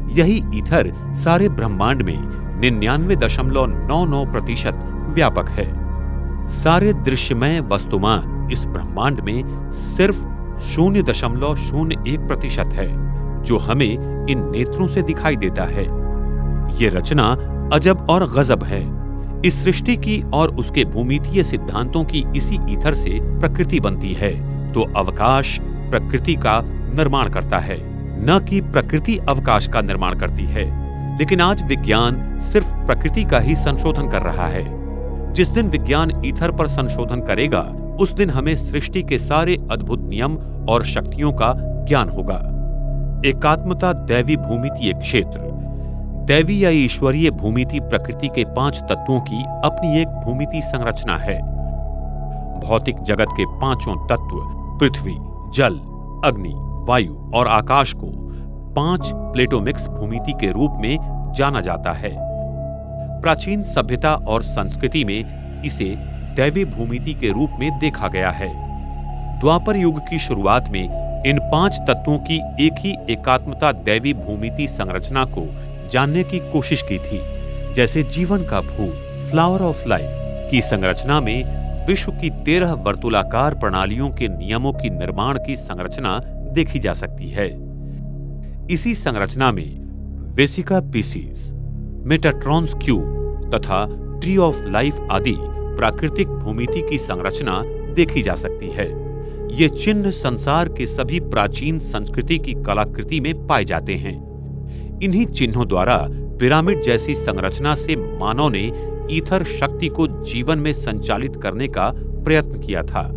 यही ईथर सारे ब्रह्मांड में 99.99% व्यापक है। सारे दृश्यमय वस्तुमान इस ब्रह्मांड में सिर्फ 0.01% है जो हमें इन नेत्रों से दिखाई देता है। ये रचना अजब और गजब है। इस सृष्टि की और उसके भूमितीय सिद्धांतों की इसी ईथर से प्रकृति बनती है, तो अवकाश प्रकृति का निर्माण करता है, न कि प्रकृति अवकाश का निर्माण करती है। लेकिन आज विज्ञान सिर्फ प्रकृति का ही संशोधन कर रहा है। जिस दिन विज्ञान ईथर पर संशोधन करेगा, उस दिन हमें सृष्टि के सारे अद्भुत नियम और शक्तियों का ज्ञान होगा। एकात्मता दैवी भूमितीय क्षेत्र। दैवी या ईश्वरीय भूमिति प्रकृति के 5 तत्वों की अपनी एक भूमिति संरचना है। भौतिक जगत के 5 तत्व पृथ्वी, जल, अग्नि, वायु और आकाश को 5 प्लेटोमिक्स भूमिति के रूप में जाना जाता है। प्राचीन सभ्यता और संस्कृति में इसे दैवी भूमिति के रूप में देखा गया है। द्वापर युग की शुरुआत में इन 5 तत्वों की एक ही एकात्मता दैवी भूमिति संरचना को जानने की कोशिश की थी। जैसे जीवन का भूत, फ्लावर ऑफ लाइफ की संरचना में विश्व की 13 वर्तुलाकार प्रणालियों के नियमों की निर्माण की संरचना देखी जा सकती है। इसी संरचना में वेसिका पीसीस, मेटाट्रॉन्स क्यूब तथा ट्री ऑफ लाइफ आदि प्राकृतिक भूमिति की संरचना देखी जा सकती है। ये चिन्ह संसार के सभी प्राचीन संस्कृति की कलाकृति में पाए जाते हैं। इन्हीं चिन्हों द्वारा पिरामिड जैसी संरचना से मानव ने ईथर शक्ति को जीवन में संचालित करने का प्रयत्न किया था।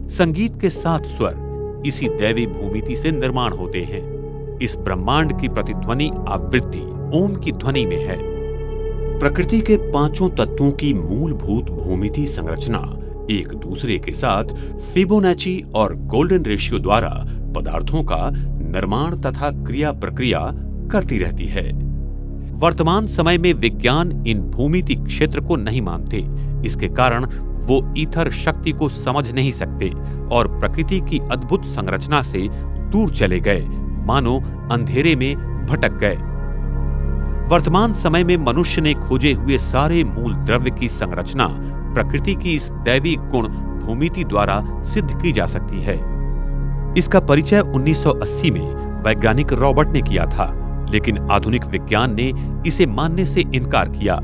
संगीत के 7 स्वर इसी दैवी भूमिति से निर्माण होते हैं। इस ब्रह्मांड की प्रतिध्वनि आवृत्ति ओम की ध्वनि में है। प्रकृति के 5 तत्वों की मूलभूत भूमिति संरचना एक दूसरे के साथ फिबोनाची और गोल्डन रेशियो द्वारा पदार्थों का निर्माण तथा क्रिया प्रक्रिया करती रहती है। वर्तमान समय में विज्ञान इन भूमिति क्षेत्र को नहीं मानते। इसके कारण वो ईथर शक्ति को समझ नहीं सकते और प्रकृति की अद्भुत संरचना से दूर चले गए, मानो अंधेरे में भटक गए। वर्तमान समय में मनुष्य ने खोजे हुए सारे मूल द्रव्य की संरचना प्रकृति की इस दैवी गुण भूमिति द्वारा सिद्ध की जा सकती है। इसका परिचय 1980 में वैज्ञानिक रॉबर्ट ने किया था, लेकिन आधुनिक विज्ञान ने इसे मानने से इनकार किया।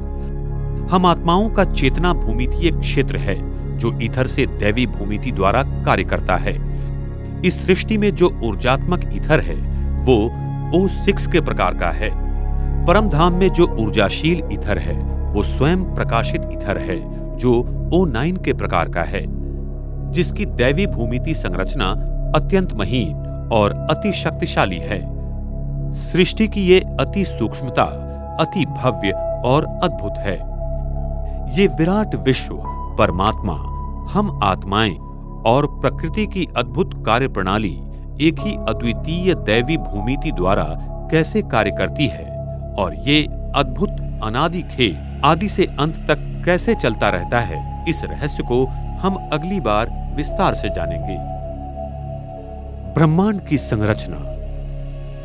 हम आत्माओं का चेतना भूमितीय क्षेत्र है जो ईथर से दैवी भूमिति द्वारा कार्य करता है। इस सृष्टि में जो ऊर्जात्मक ईथर है वो O6 के प्रकार का है। परम धाम में जो ऊर्जाशील ईथर है वो स्वयं प्रकाशित ईथर है जो O9 के प्रकार का है, जिसकी दैवी भूमिति संरचना अत्यंत महीन और अति शक्तिशाली है। सृष्टि की ये अति सूक्ष्मता अति भव्य और अद्भुत है। ये विराट विश्व, परमात्मा, हम आत्माएं और प्रकृति की अद्भुत कार्य प्रणाली एक ही अद्वितीय दैवी भूमिति द्वारा कैसे कार्य करती है और ये अद्भुत अनादि खेल आदि से अंत तक कैसे चलता रहता है, इस रहस्य को हम अगली बार विस्तार से जानेंगे। ब्रह्मांड की संरचना।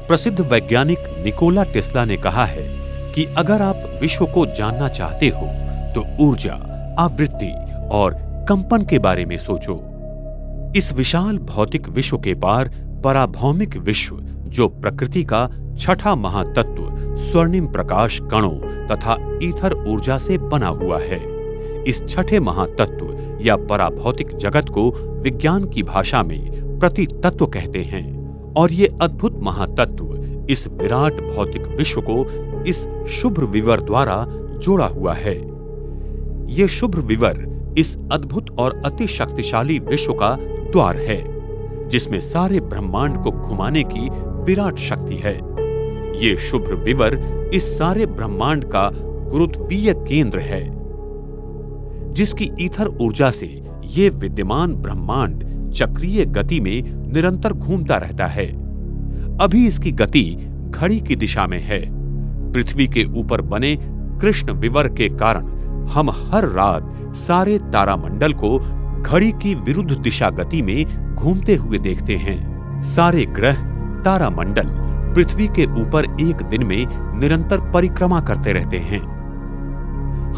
प्रसिद्ध वैज्ञानिक निकोला टेस्ला ने कहा है कि अगर आप विश्व को जानना चाहते हो तो ऊर्जा, आवृत्ति और कंपन के बारे में सोचो। इस विशाल भौतिक विश्व के पार पराभौमिक विश्व, जो प्रकृति का 6ठा महातत्व स्वर्णिम प्रकाश कणों तथा ईथर ऊर्जा से बना हुआ है। इस 6ठे महातत्व या पराभौतिक जगत को विज्ञान की भाषा में प्रति तत्व कहते हैं और ये अद्भुत महातत्व इस विराट भौतिक विश्व को इस शुभ्र विवर द्वारा जोड़ा हुआ है। ये शुभ्र विवर इस अद्भुत और अति शक्तिशाली विश्व का द्वार है, जिसमें सारे ब्रह्मांड को घुमाने की विराट शक्ति है। ये शुभ्र विवर इस सारे ब्रह्मांड का गुरुत्वीय केंद्र है, जिसकी ईथर ऊर्जा से ये विद्यमान ब्रह्मांड चक्रीय गति में निरंतर घूमता रहता है। अभी इसकी गति घड़ी की दिशा में है। पृथ्वी के ऊपर बने कृष्ण विवर के कारण हम हर रात सारे तारामंडल को घड़ी की विरुद्ध दिशा गति में घूमते हुए देखते हैं। सारे ग्रह, तारामंडल पृथ्वी के ऊपर एक दिन में निरंतर परिक्रमा करते रहते हैं।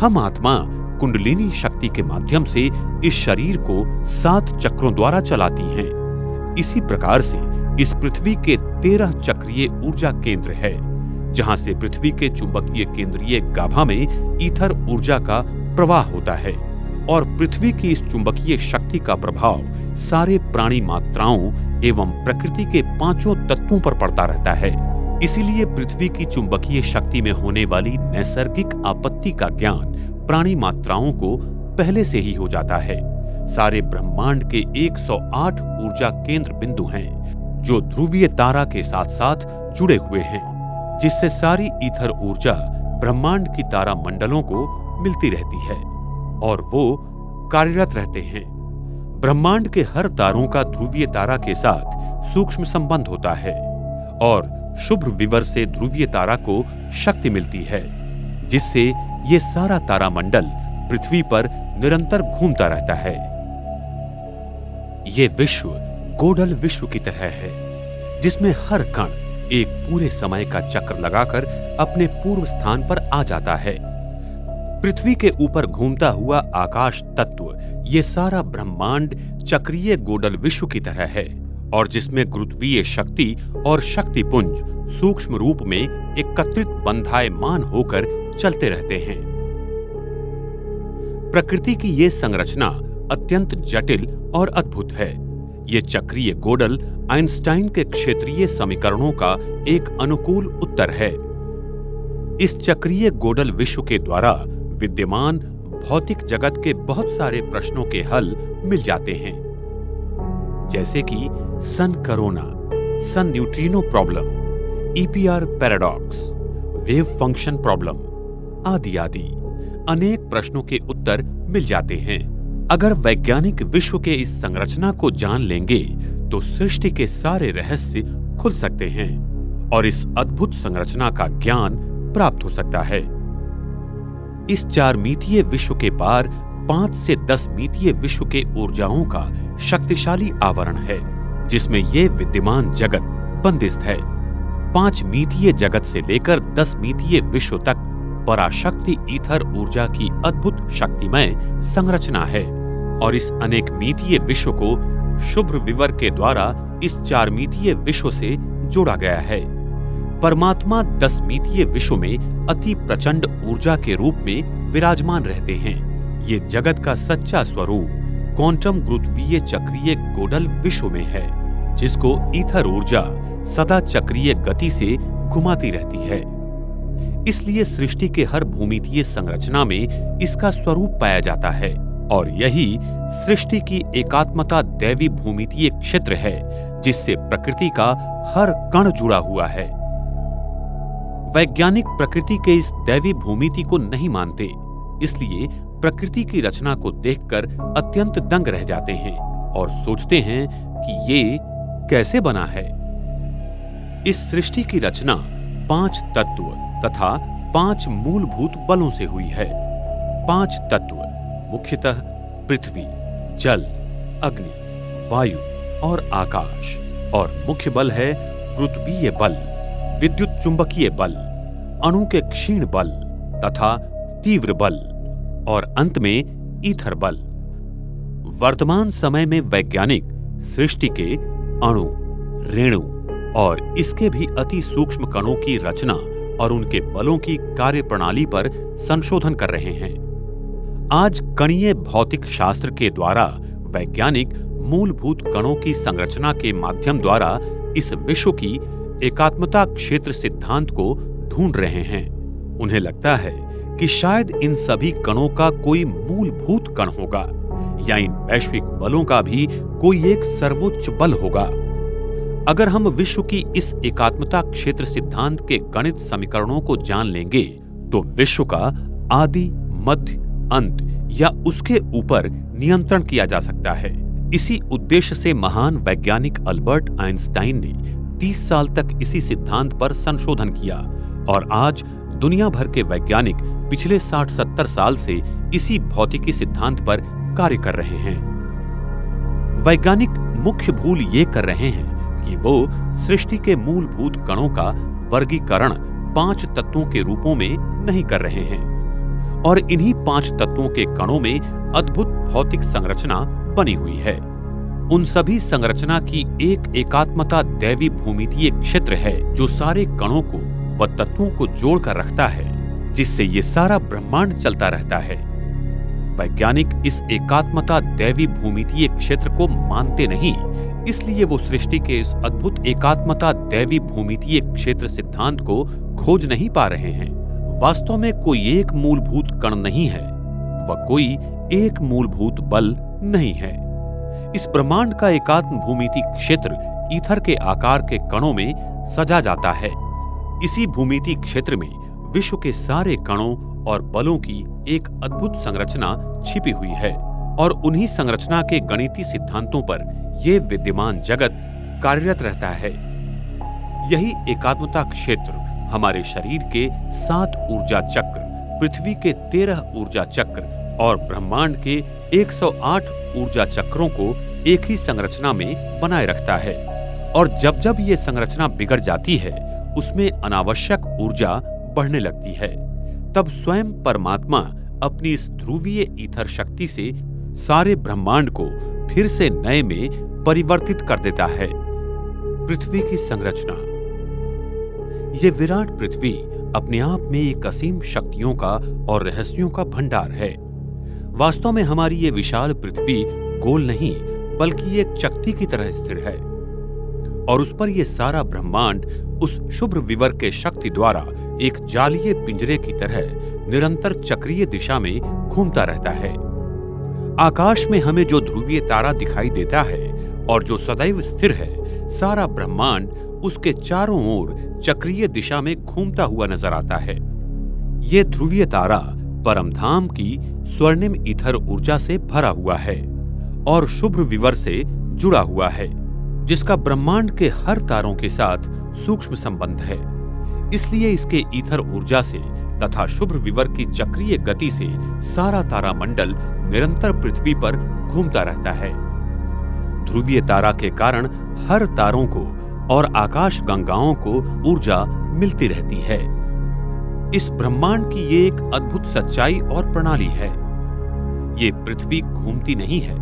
हम आत्मा कुंडलिनी शक्ति के माध्यम से इस शरीर को 7 चक्रों द्वारा चलाती हैं। इसी प्रकार से इस पृथ्वी के 13 चक्रीय ऊर्जा केंद्र है, जहां से पृथ्वी के चुंबकीय केंद्रीय गाभा में ईथर ऊर्जा का प्रवाह होता है और पृथ्वी की इस चुंबकीय शक्ति का प्रभाव सारे प्राणी मात्राओं एवं प्रकृति के 5 तत्वों पर पड़ता रहता है। इसीलिए पृथ्वी की चुंबकीय शक्ति में होने वाली नैसर्गिक आपत्ति का ज्ञान प्राणी मात्राओं को पहले से ही हो जाता है। सारे ब्रह्मांड के 108 ऊर्जा केंद्र बिंदु हैं, जो ध्रुवीय तारा के साथ साथ जुड़े हुए हैं, जिससे सारी ईथर ऊर्जा ब्रह्मांड की तारा मंडलों को मिलती रहती है और वो कार्यरत रहते हैं। ब्रह्मांड के हर तारों का ध्रुवीय तारा के साथ सूक्ष्म संबंध होता है और शुभ्र विवर से ध्रुवीय तारा को शक्ति मिलती है, जिससे ये सारा तारामंडल पृथ्वी पर निरंतर घूमता रहता है। ये विश्व गोडल विश्व की तरह है, जिसमें हर कण एक पूरे समय का चक्र लगाकर अपने पूर्व स्थान पर आ जाता है। पृथ्वी के ऊपर घूमता हुआ आकाश तत्व ये सारा ब्रह्मांड चक्रीय गोडल विश्व की तरह है और जिसमें गुरुत्वीय शक्ति और शक्तिपुंज सूक्ष्म रूप में एकत्रित बंधायमान होकर चलते रहते हैं। प्रकृति की ये संरचना अत्यंत जटिल और अद्भुत है। ये चक्रीय गोडल आइंस्टाइन के क्षेत्रीय समीकरणों का एक अनुकूल उत्तर है। इस चक्रीय गोडल विश्व के द्वारा विद्यमान भौतिक जगत के बहुत सारे प्रश्नों के हल मिल जाते हैं, जैसे कि sun corona, sun neutrino problem, EPR paradox, wave function problem आदि आदि अनेक प्रश्नों के उत्तर मिल जाते हैं। अगर वैज्ञानिक विश्व के इस संरचना को जान लेंगे तो सृष्टि के सारे रहस्य खुल सकते हैं और इस अद्भुत संरचना का ज्ञान प्राप्त हो सकता है। इस 4 मितीय विश्व के पार 5 से 10 मितीय विश्व के ऊर्जाओं का शक्तिशाली आवरण है, जिसमें ये विद्यमान जगत बंदिस्त है। 5 मितीय जगत से लेकर 10 मितीय विश्व तक पराशक्ति ईथर ऊर्जा की अद्भुत शक्तिमय संरचना है और इस अनेक मितीय विश्व को शुभ्र विवर के द्वारा इस 4 मितीय विश्व से जोड़ा गया है। परमात्मा 10 मितीय विश्व में अति प्रचंड ऊर्जा के रूप में विराजमान रहते हैं। ये जगत का सच्चा स्वरूप क्वांटम गुरुत्वीय चक्रीय गोडल विश्व में है, जिसको ईथर ऊर्जा सदा चक्रीय गति से घुमाती रहती है। इसलिए सृष्टि के हर भूमितीय संरचना में इसका स्वरूप पाया जाता है और यही सृष्टि की एकात्मता दैवी भूमितीय क्षेत्र है, जिससे प्रकृति का हर कण जुड़ा हुआ है। वैज्ञानिक प्रकृति के इस दैवी भूमिति को नहीं मानते, इसलिए प्रकृति की रचना को देखकर अत्यंत दंग रह जाते हैं और सोचते हैं कि ये कैसे बना है। इस सृष्टि की रचना 5 तत्व तथा 5 मूलभूत बलों से हुई है। 5 तत्व मुख्यतः पृथ्वी, जल, अग्नि, वायु और आकाश, और मुख्य बल है गुरुत्वीय बल, विद्युत चुंबकीय बल, अणु के क्षीण बल तथा तीव्र बल और अंत में ईथर बल। वर्तमान समय में वैज्ञानिक सृष्टि के अणु, रेणु और इसके भी अति सूक्ष्म कणों की रचना और उनके बलों की कार्यप्रणाली पर संशोधन कर रहे हैं। आज कणीय भौतिक शास्त्र के द्वारा वैज्ञानिक मूलभूत कणों की संरचना के माध्यम द्वारा इस विश्व की एकात्मता क्षेत्र सिद्धांत को ढूंढ रहे हैं। उन्हें लगता है कि शायद इन सभी कणों का कोई मूलभूत कण होगा या इन वैश्विक बलों का भी कोई एक सर्वोच्च बल होगा। अगर हम विश्व की इस एकात्मता क्षेत्र सिद्धांत के गणित समीकरणों को जान लेंगे तो विश्व का आदि, मध्य, अंत या उसके ऊपर नियंत्रण किया जा सकता है। इसी उद्देश्य से महान वैज्ञानिक अल्बर्ट आइंस्टाइन ने 30 साल तक इसी सिद्धांत पर संशोधन किया और आज दुनिया भर के वैज्ञानिक पिछले 60-70 साल से इसी भौतिकी सिद्धांत पर कार्य कर रहे हैं। वैज्ञानिक मुख्य भूल ये कर रहे हैं कि वो सृष्टि के मूलभूत कणों का वर्गीकरण 5 तत्वों के रूपों में नहीं कर रहे हैं और इन्हीं 5 तत्वों के कणों में अद्भुत भौतिक संरचना बनी हुई है। उन सभी संरचना की एक एकात्मता दैवी भूमितीय क्षेत्र है जो सारे कणों को व तत्वों को जोड़कर रखता है, जिससे ये सारा ब्रह्मांड चलता रहता है। वैज्ञानिक इस एकात्मता दैवी भूमितीय क्षेत्र को मानते नहीं, इसलिए वो सृष्टि के इस अद्भुत एकात्मता दैवी भूमितीय क्षेत्र सिद्धांत को खोज नहीं पा रहे हैं। वास्तव में कोई एक मूलभूत कण नहीं है व कोई एक मूलभूत बल नहीं है। इस ब्रह्मांड का एकात्म भूमिति क्षेत्र ईथर के आकार के कणों में सजा जाता है। इसी भूमिति क्षेत्र में विश्व के सारे कणों और बलों की एक अद्भुत संरचना छिपी हुई है और उन्हीं संरचना के गणितीय सिद्धांतों पर यह विद्यमान जगत कार्यरत रहता है। यही एकात्मता क्षेत्र हमारे शरीर के 7 ऊर्जा चक्र, पृथ्वी के 13 ऊर्जा चक्र और ब्रह्मांड के 108 ऊर्जा चक्रों को एक ही संरचना में बनाए रखता है। और जब जब ये संरचना बिगड़ जाती है, उसमें अनावश्यक ऊर्जा बढ़ने लगती है, तब स्वयं परमात्मा अपनी इस ध्रुवीय ईथर शक्ति से सारे ब्रह्मांड को फिर से नए में परिवर्तित कर देता है। पृथ्वी की संरचना। ये विराट पृथ्वी अपने आप में एक असीम शक्तियों का और रहस्यों का भंडार है। वास्तव में हमारी ये विशाल पृथ्वी गोल नहीं बल्कि एक चक्ति की तरह स्थिर है और उस पर यह सारा ब्रह्मांड उस शुभ्र विवर के शक्ति द्वारा एक जालीय पिंजरे की तरह निरंतर चक्रीय दिशा में घूमता रहता है। आकाश में हमें जो ध्रुवीय तारा दिखाई देता है और जो सदैव स्थिर है, सारा ब्रह्मांड उसके चारों ओर चक्रीय दिशा में घूमता हुआ नजर आता है। ये ध्रुवीय तारा परमधाम की स्वर्णिम ईथर ऊर्जा से भरा हुआ है और शुभ्र विवर से जुड़ा हुआ है, जिसका ब्रह्मांड के हर तारों के साथ सूक्ष्म संबंध है। इसलिए इसके ईथर ऊर्जा से तथा शुभ्र विवर की चक्रीय गति से सारा तारामंडल निरंतर पृथ्वी पर घूमता रहता है। ध्रुवीय तारा के कारण हर तारों को और आकाश गंगाओं को ऊर्जा मिलती रहती है। इस ब्रह्मांड की ये एक अद्भुत सच्चाई और प्रणाली है। ये पृथ्वी घूमती नहीं है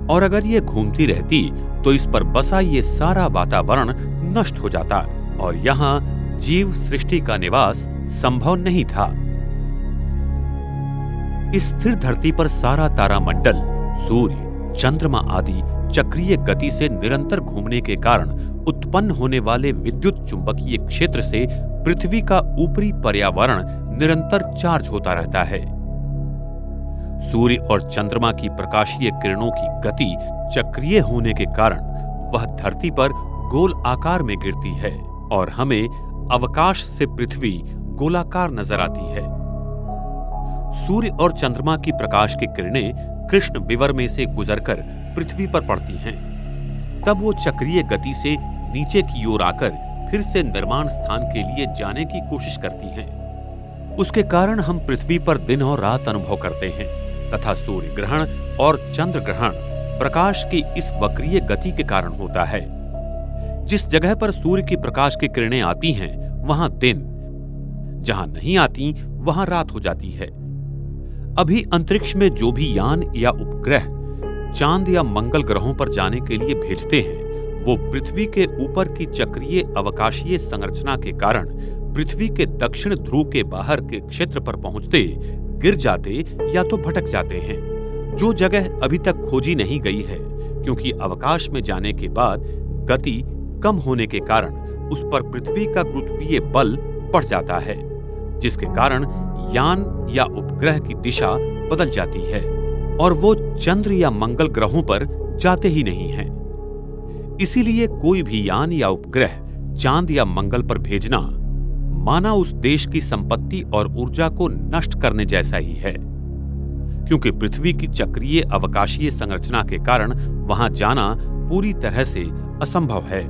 और अगर ये घूमती रहती तो इस पर बसा ये सारा वातावरण नष्ट हो जाता और यहाँ जीव सृष्टि का निवास संभव नहीं था। इस स्थिर धरती पर सारा तारामंडल, सूर्य, चंद्रमा आदि चक्रीय गति से निरंतर घूमने के कारण उत्पन्न होने वाले विद्युत चुंबकीय क्षेत्र से पृथ्वी का ऊपरी पर्यावरण निरंतर चार्ज होता रहता है। सूर्य और चंद्रमा की प्रकाशीय किरणों की गति चक्रीय होने के कारण वह धरती पर गोल आकार में गिरती है और हमें अवकाश से पृथ्वी गोलाकार नजर आती है। सूर्य और चंद्रमा की प्रकाश की किरणें कृष्ण विवर में से गुजरकर पृथ्वी पर पड़ती हैं। तब वो चक्रीय गति से नीचे की ओर आकर फिर से निर्माण स्थान के लिए जाने की कोशिश करती हैं। उसके कारण हम पृथ्वी पर दिन और रात अनुभव करते हैं तथा सूर्य ग्रहण और चंद्र ग्रहण प्रकाश की इस वक्रीय गति के कारण होता है। जिस जगह पर सूर्य की प्रकाश की किरणें आती हैं वहां दिन, जहां नहीं आती वहां रात हो जाती है। अभी अंतरिक्ष में जो भी यान या उपग्रह चांद या मंगल ग्रहों पर जाने के लिए भेजते हैं, वो पृथ्वी के ऊपर की चक्रीय अवकाशीय संरचना के कारण पृथ्वी के दक्षिण ध्रुव के बाहर के क्षेत्र पर पहुंचते गिर जाते या तो भटक जाते हैं, जो जगह अभी तक खोजी नहीं गई है, क्योंकि अवकाश में जाने के बाद गति कम होने के कारण उस पर पृथ्वी का गुरुत्वीय बल बढ़ जाता है, जिसके कारण यान या उपग्रह की दिशा बदल जाती है और वो चंद्र या मंगल ग्रहों पर जाते ही नहीं हैं। इसीलिए कोई भी यान या उपग्रह चांद या मंगल पर भेजना माना उस देश की संपत्ति और ऊर्जा को नष्ट करने जैसा ही है, क्योंकि पृथ्वी की चक्रीय अवकाशीय संरचना के कारण वहां जाना पूरी तरह से असंभव है।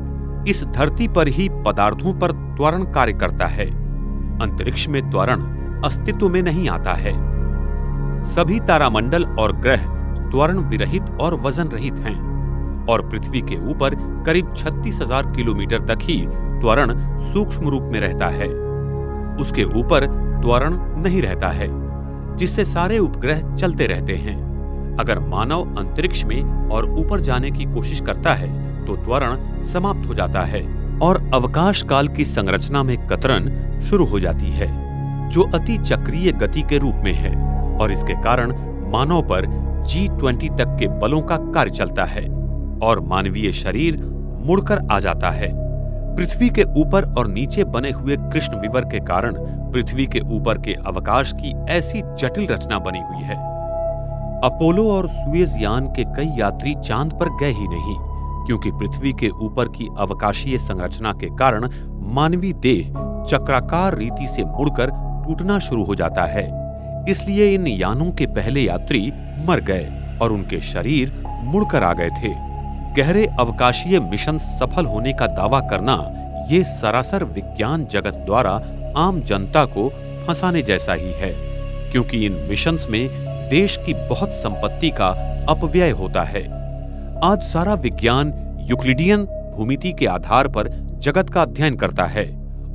इस धरती पर ही पदार्थों पर त्वरण कार्य करता है। अंतरिक्ष में त्वरण अस्तित्व में नहीं आता है। सभी तारामंडल और ग्रह त्वरण विरहित और वजन रहित हैं और पृथ्वी के ऊपर करीब 36,000 किलोमीटर तक ही त्वरण सूक्ष्म रूप में रहता है। उसके ऊपर त्वरण नहीं रहता है, जिससे सारे उपग्रह चलते रहते हैं। अगर मानव अंतरिक्ष में और ऊपर जाने की कोशिश करता है तो त्वरण समाप्त हो जाता है और अवकाश काल की संरचना में कतरन शुरू हो जाती है, जो अति चक्रीय गति के रूप में है, और इसके कारण मानव पर G20 तक के बलों का कार्य चलता है और मानवीय शरीर मुड़कर आ जाता है। पृथ्वी के ऊपर और नीचे बने हुए कृष्ण विवर के कारण पृथ्वी के ऊपर के अवकाश की ऐसी जटिल रचना बनी हुई है। अपोलो और सुएज यान के कई यात्री चांद पर गए ही नहीं, क्योंकि पृथ्वी के ऊपर की अवकाशीय संरचना के कारण मानवीय देह चक्राकार रीति से मुड़कर टूटना शुरू हो जाता है। इसलिए इन यानों के पहले यात्री मर गए और उनके शरीर मुड़कर आ गए थे। गहरे अवकाशीय मिशन सफल होने का दावा करना ये सरासर विज्ञान जगत द्वारा आम जनता को फंसाने जैसा ही है, क्योंकि इन मिशंस में देश की बहुत संपत्ति का अपव्यय होता है। आज सारा विज्ञान यूक्लिडियन भूमिति के आधार पर जगत का अध्ययन करता है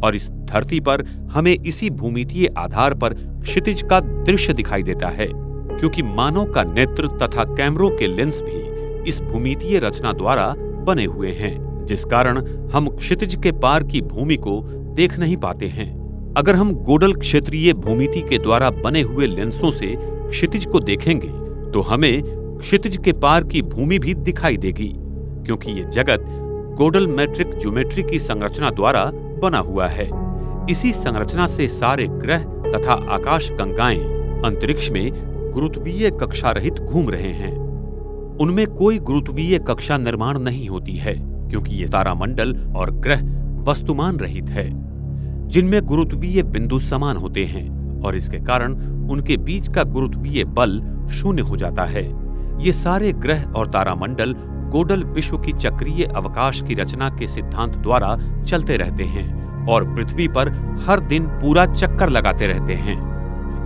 और इस धरती पर हमें इसी भूमितीय आधार पर क्षितिज का दृश्य दिखाई देता है, क्योंकि मानव का नेत्र तथा कैमरों के लेंस भी इस भूमितीय रचना द्वारा बने हुए हैं, जिस कारण हम क्षितिज के पार की भूमि को देख नहीं पाते हैं। अगर हम गोडल क्षेत्रीय भूमिति के द्वारा बने हुए लेंसों से क्षितिज को देखेंगे तो हमें क्षितिज के पार की भूमि भी दिखाई देगी, क्योंकि ये जगत गोडल मैट्रिक ज्योमेट्री की संरचना द्वारा बना हुआ है। इसी संरचना से सारे ग्रह तथा आकाश गंगाएं अंतरिक्ष में गुरुत्वीय कक्षा रहित घूम रहे हैं। उनमें कोई गुरुत्वीय कक्षा निर्माण नहीं होती है, क्योंकि ये तारामंडल और ग्रह वस्तुमान रहित है, जिनमें गुरुत्वीय बिंदु समान होते हैं और इसके कारण उनके बीच का गुरुत्वीय बल शून्य हो जाता है। ये सारे ग्रह और तारामंडल गोडल विश्व की चक्रीय अवकाश की रचना के सिद्धांत द्वारा चलते रहते हैं और पृथ्वी पर हर दिन पूरा चक्कर लगाते रहते हैं।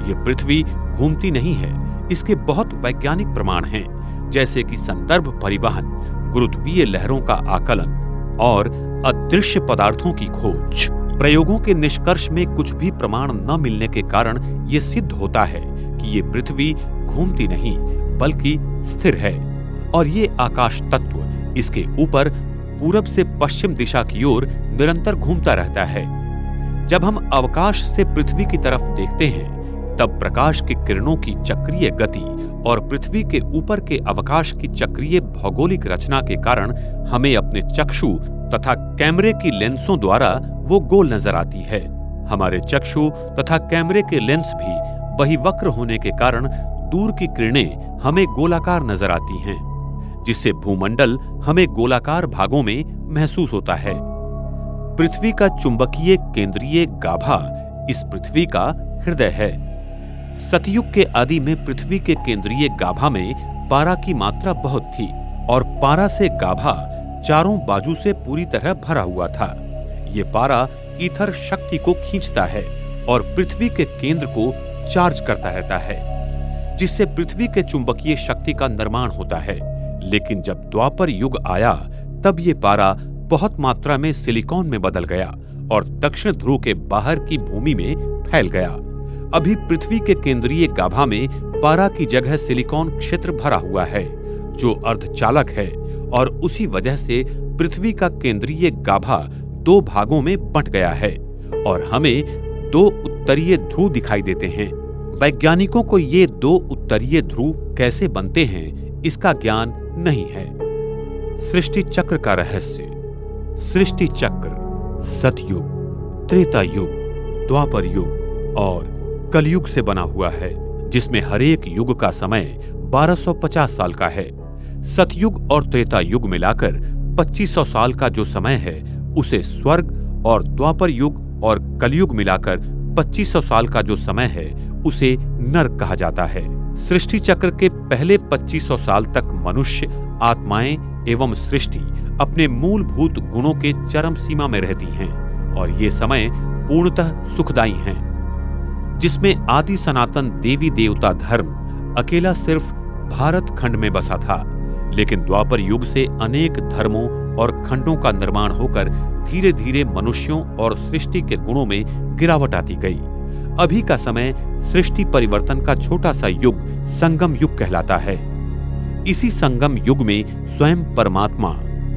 ये पृथ्वी घूमती नहीं है, इसके बहुत वैज्ञानिक प्रमाण हैं, जैसे कि संदर्भ परिवहन, गुरुत्वीय लहरों का आकलन और अदृश्य पदार्थों की खोज। प्रयोगों के निष्कर्ष में कुछ भी प्रमाण न मिलने के कारण ये सिद्ध होता है कि ये पृथ्वी घूमती नहीं बल्कि स्थिर है और ये आकाश तत्व इसके ऊपर पूरब से पश्चिम दिशा की ओर निरंतर घूमता रहता है। जब हम अवकाश से पृथ्वी की तरफ देखते हैं तब प्रकाश की किरणों की चक्रीय गति और पृथ्वी के ऊपर के अवकाश की चक्रीय भौगोलिक रचना के कारण हमें अपने चक्षु तथा कैमरे की लेंसों द्वारा वो गोल नजर आती है। हमारे चक्षु तथा कैमरे के लेंस भी वही वक्र होने के कारण दूर की किरणें हमें गोलाकार नजर आती हैं, जिससे भूमंडल हमें गोलाकार भागों में महसूस होता है। पृथ्वी का चुंबकीय केंद्रीय गाभा इस पृथ्वी का हृदय है। सतयुग के आदि में पृथ्वी के केंद्रीय गाभा में पारा की मात्रा बहुत थी और पारा से गाभा चारों बाजू से पूरी तरह भरा हुआ था। ये पारा ईथर शक्ति को खींचता है और पृथ्वी के केंद्र को चार्ज करता रहता है, जिससे पृथ्वी के चुंबकीय शक्ति का निर्माण होता है। लेकिन जब द्वापर युग आया तब ये पारा बहुत मात्रा में सिलिकॉन में बदल गया और दक्षिण ध्रुव के बाहर की भूमि में फैल गया। अभी पृथ्वी के केंद्रीय गाभा में पारा की जगह सिलिकॉन क्षेत्र भरा हुआ है, जो अर्धचालक है, और उसी वजह से पृथ्वी का केंद्रीय गाभा दो भागों में बंट गया है और हमें दो उत्तरीय ध्रुव दिखाई देते हैं। वैज्ञानिकों को ये दो उत्तरीय ध्रुव कैसे बनते हैं इसका ज्ञान नहीं है। सृष्टि चक्र का रहस्य। सृष्टि चक्र सतयुग, त्रेता युग, द्वापर युग और कलयुग से बना हुआ है, जिसमें हर एक युग का समय 1250 साल का है। सतयुग और त्रेता युग मिलाकर 2500 साल का जो समय है उसे स्वर्ग और द्वापर युग और कलयुग मिलाकर 2500 साल का जो समय है उसे नरक कहा जाता है। सृष्टि चक्र के पहले 2500 साल तक मनुष्य, आत्माएं एवं सृष्टि अपने मूलभूत गुणों के चरम सीमा में रहती हैं और ये समय पूर्णतः सुखदायी हैं, जिसमें आदि सनातन देवी देवता धर्म अकेला सिर्फ भारत खंड में बसा था। लेकिन द्वापर युग से अनेक धर्मों और खंडों का निर्माण होकर धीरे धीरे मनुष्यों और सृष्टि के गुणों में गिरावट आती गई। अभी का समय सृष्टि परिवर्तन का छोटा सा युग संगम युग कहलाता है। इसी संगम युग में स्वयं परमात्मा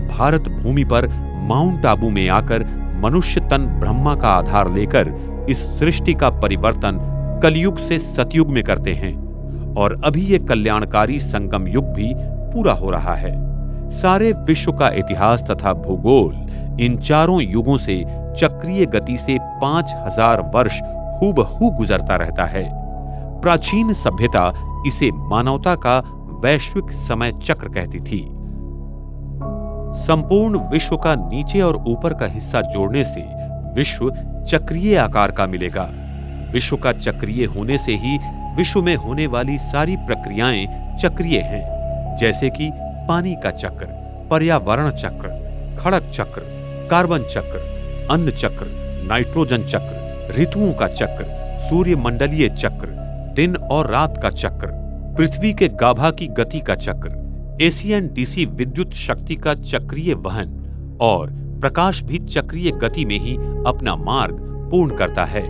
भारत भूमि पर माउंट आबू में आकर मनुष्य तन ब्रह्मा का आधार लेकर इस सृष्टि का परिवर्तन कलयुग से सतयुग में करते हैं और अभी ये कल्याणकारी संगम युग भी पूरा हो रहा है। सारे विश्व का इतिहास तथा भूगोल इन चारों युगों से चक्रीय गति से 5000 वर्ष हूबहू गुजरता रहता है। प्राचीन सभ्यता इसे मानवता का वैश्विक समय चक्र कहती थी। संपूर्ण विश्व का नीचे और ऊपर का हिस्सा जोड़ने से विश्व चक्रीय आकार का मिलेगा। विश्व का चक्रीय होने से ही विश्व में होने वाली सारी प्रक्रियाएं चक्रीय हैं, जैसे कि पानी का चक्र, पर्यावरण चक्र, खड़क चक्र, कार्बन चक्र, अन्न चक्र, नाइट्रोजन चक्र, ऋतुओं का चक्र, सूर्यमंडलीय चक्र, दिन और रात का चक्र, पृथ्वी के गाभा की गति का चक्र, एशियन डीसी विद्युत शक्ति का चक्रीय वहन और प्रकाश भी चक्रीय गति में ही अपना मार्ग पूर्ण करता है।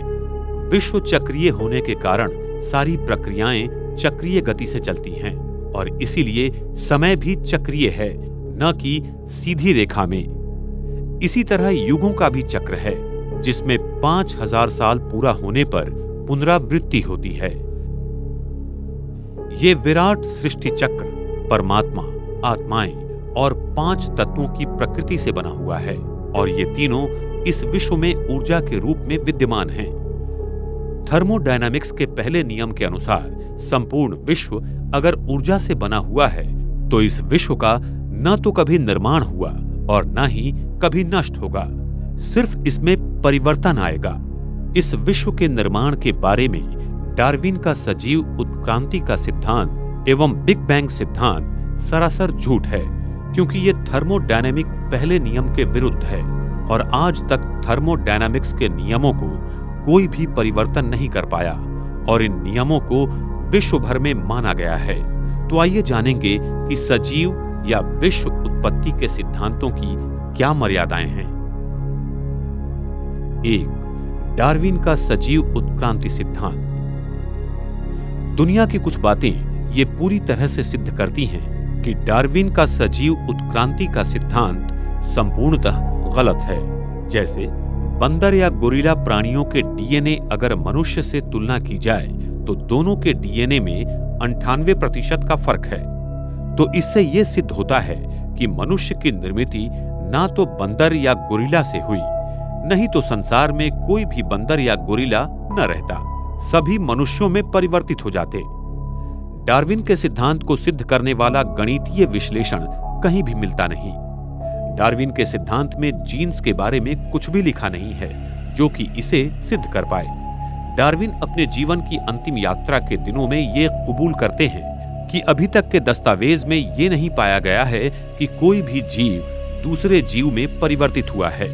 विश्व चक्रीय होने के कारण सारी प्रक्रियाएं चक्रीय गति से चलती हैं और इसीलिए समय भी चक्रीय है, न कि सीधी रेखा में। इसी तरह युगों का भी चक्र है, जिसमें 5000 साल पूरा होने पर पुनरावृत्ति होती है। ये विराट सृष्टि चक्र परमात्मा, आत्माएं और 5 तत्वों की प्रकृति से बना हुआ है और ये तीनों इस विश्व में ऊर्जा के रूप में विद्यमान हैं। थर्मोडायनामिक्स के पहले नियम के अनुसार संपूर्ण विश्व अगर ऊर्जा से बना हुआ है तो इस विश्व का न तो कभी निर्माण हुआ और न ही कभी नष्ट होगा, सिर्फ इसमें परिवर्तन आएगा। इस विश्व के निर्माण के बारे में डार्विन का सजीव उत्क्रांति का सिद्धांत एवं बिग बैंग सिद्धांत सरासर झूठ है, क्योंकि ये थर्मोडायनामिक पहले नियम के विरुद्ध है और आज तक थर्मोडायनामिक्स के नियमों को कोई भी परिवर्तन नहीं कर पाया और इन नियमों को विश्व भर में माना गया है। तो आइए जानेंगे कि सजीव या विश्व उत्पत्ति के सिद्धांतों की क्या मर्यादाएं हैं। 1. डार्विन का सजीव उत्क्रांति सिद्धांत। दुनिया की कुछ बातें ये पूरी तरह से सिद्ध करती हैं कि डार्विन का सजीव उत्क्रांति का सिद्धांत संपूर्णतः गलत है। जैसे बंदर या गोरिल्ला प्राणियों के डीएनए अगर मनुष्य से तुलना की जाए तो दोनों के डीएनए में 98% का फर्क है। तो इससे यह सिद्ध होता है कि मनुष्य की निर्मिति ना तो बंदर या गोरिल्ला से हुई, नहीं तो संसार में कोई भी बंदर या गोरिल्ला न रहता, सभी मनुष्यों में परिवर्तित हो जाते। डार्विन के सिद्धांत को सिद्ध करने वाला गणितीय विश्लेषण कहीं भी मिलता नहीं। डार्विन के सिद्धांत में जीन्स के बारे में कुछ भी लिखा नहीं है जो कि इसे सिद्ध कर पाए। डार्विन अपने जीवन की अंतिम यात्रा के दिनों में ये कबूल करते हैं कि अभी तक के दस्तावेज में ये नहीं पाया गया है कि कोई भी जीव दूसरे जीव में परिवर्तित हुआ है।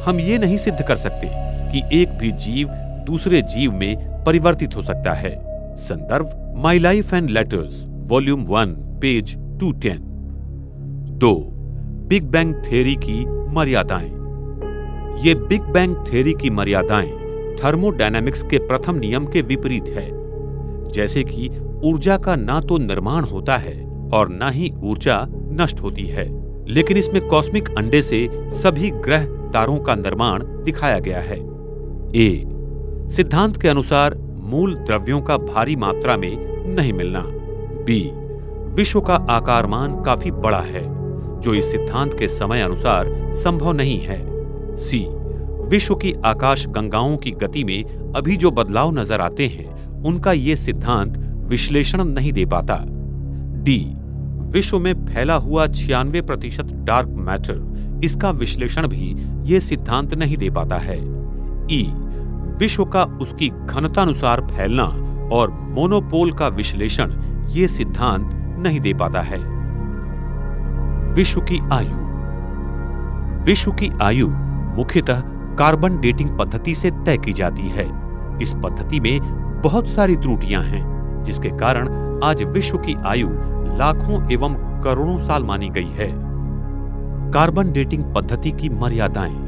हम ये नहीं सिद्ध कर सकते कि एक भी जीव दूसरे जीव में परिवर्तित हो सकता है। संदर्भ my life and letters volume 1 page 210। 2. Big bang theory की मर्यादाएं। ये बिग बैंग थ्योरी की मर्यादाएं थर्मोडायनामिक्स के प्रथम नियम के विपरीत है। जैसे कि ऊर्जा का ना तो निर्माण होता है और ना ही ऊर्जा नष्ट होती है, लेकिन इसमें कॉस्मिक अंडे से सभी ग्रह तारों का निर्माण दिखाया गया है। ए. सिद्धांत के अनुसार मूल द्रव्यों का भारी मात्रा में नहीं मिलना। बी. विश्व का आकारमान काफी बड़ा है जो इस सिद्धांत के समय अनुसार संभव नहीं है। सी. विश्व की आकाश गंगाओं की गति में अभी जो बदलाव नजर आते हैं उनका ये सिद्धांत विश्लेषण नहीं दे पाता। डी. विश्व में फैला हुआ 96% डार्क मैटर, इसका विश्लेषण भी ये सिद्धांत नहीं दे पाता है। ई. विश्व का उसकी घनतानुसार फैलना और मोनोपोल का विश्लेषण ये सिद्धांत नहीं दे पाता है। विश्व की आयु। विश्व की आयु मुख्यतः कार्बन डेटिंग पद्धति से तय की जाती है। इस पद्धति में बहुत सारी त्रुटियां हैं, जिसके कारण आज विश्व की आयु लाखों एवं करोड़ों साल मानी गई है। कार्बन डेटिंग पद्धति की मर्यादाएं।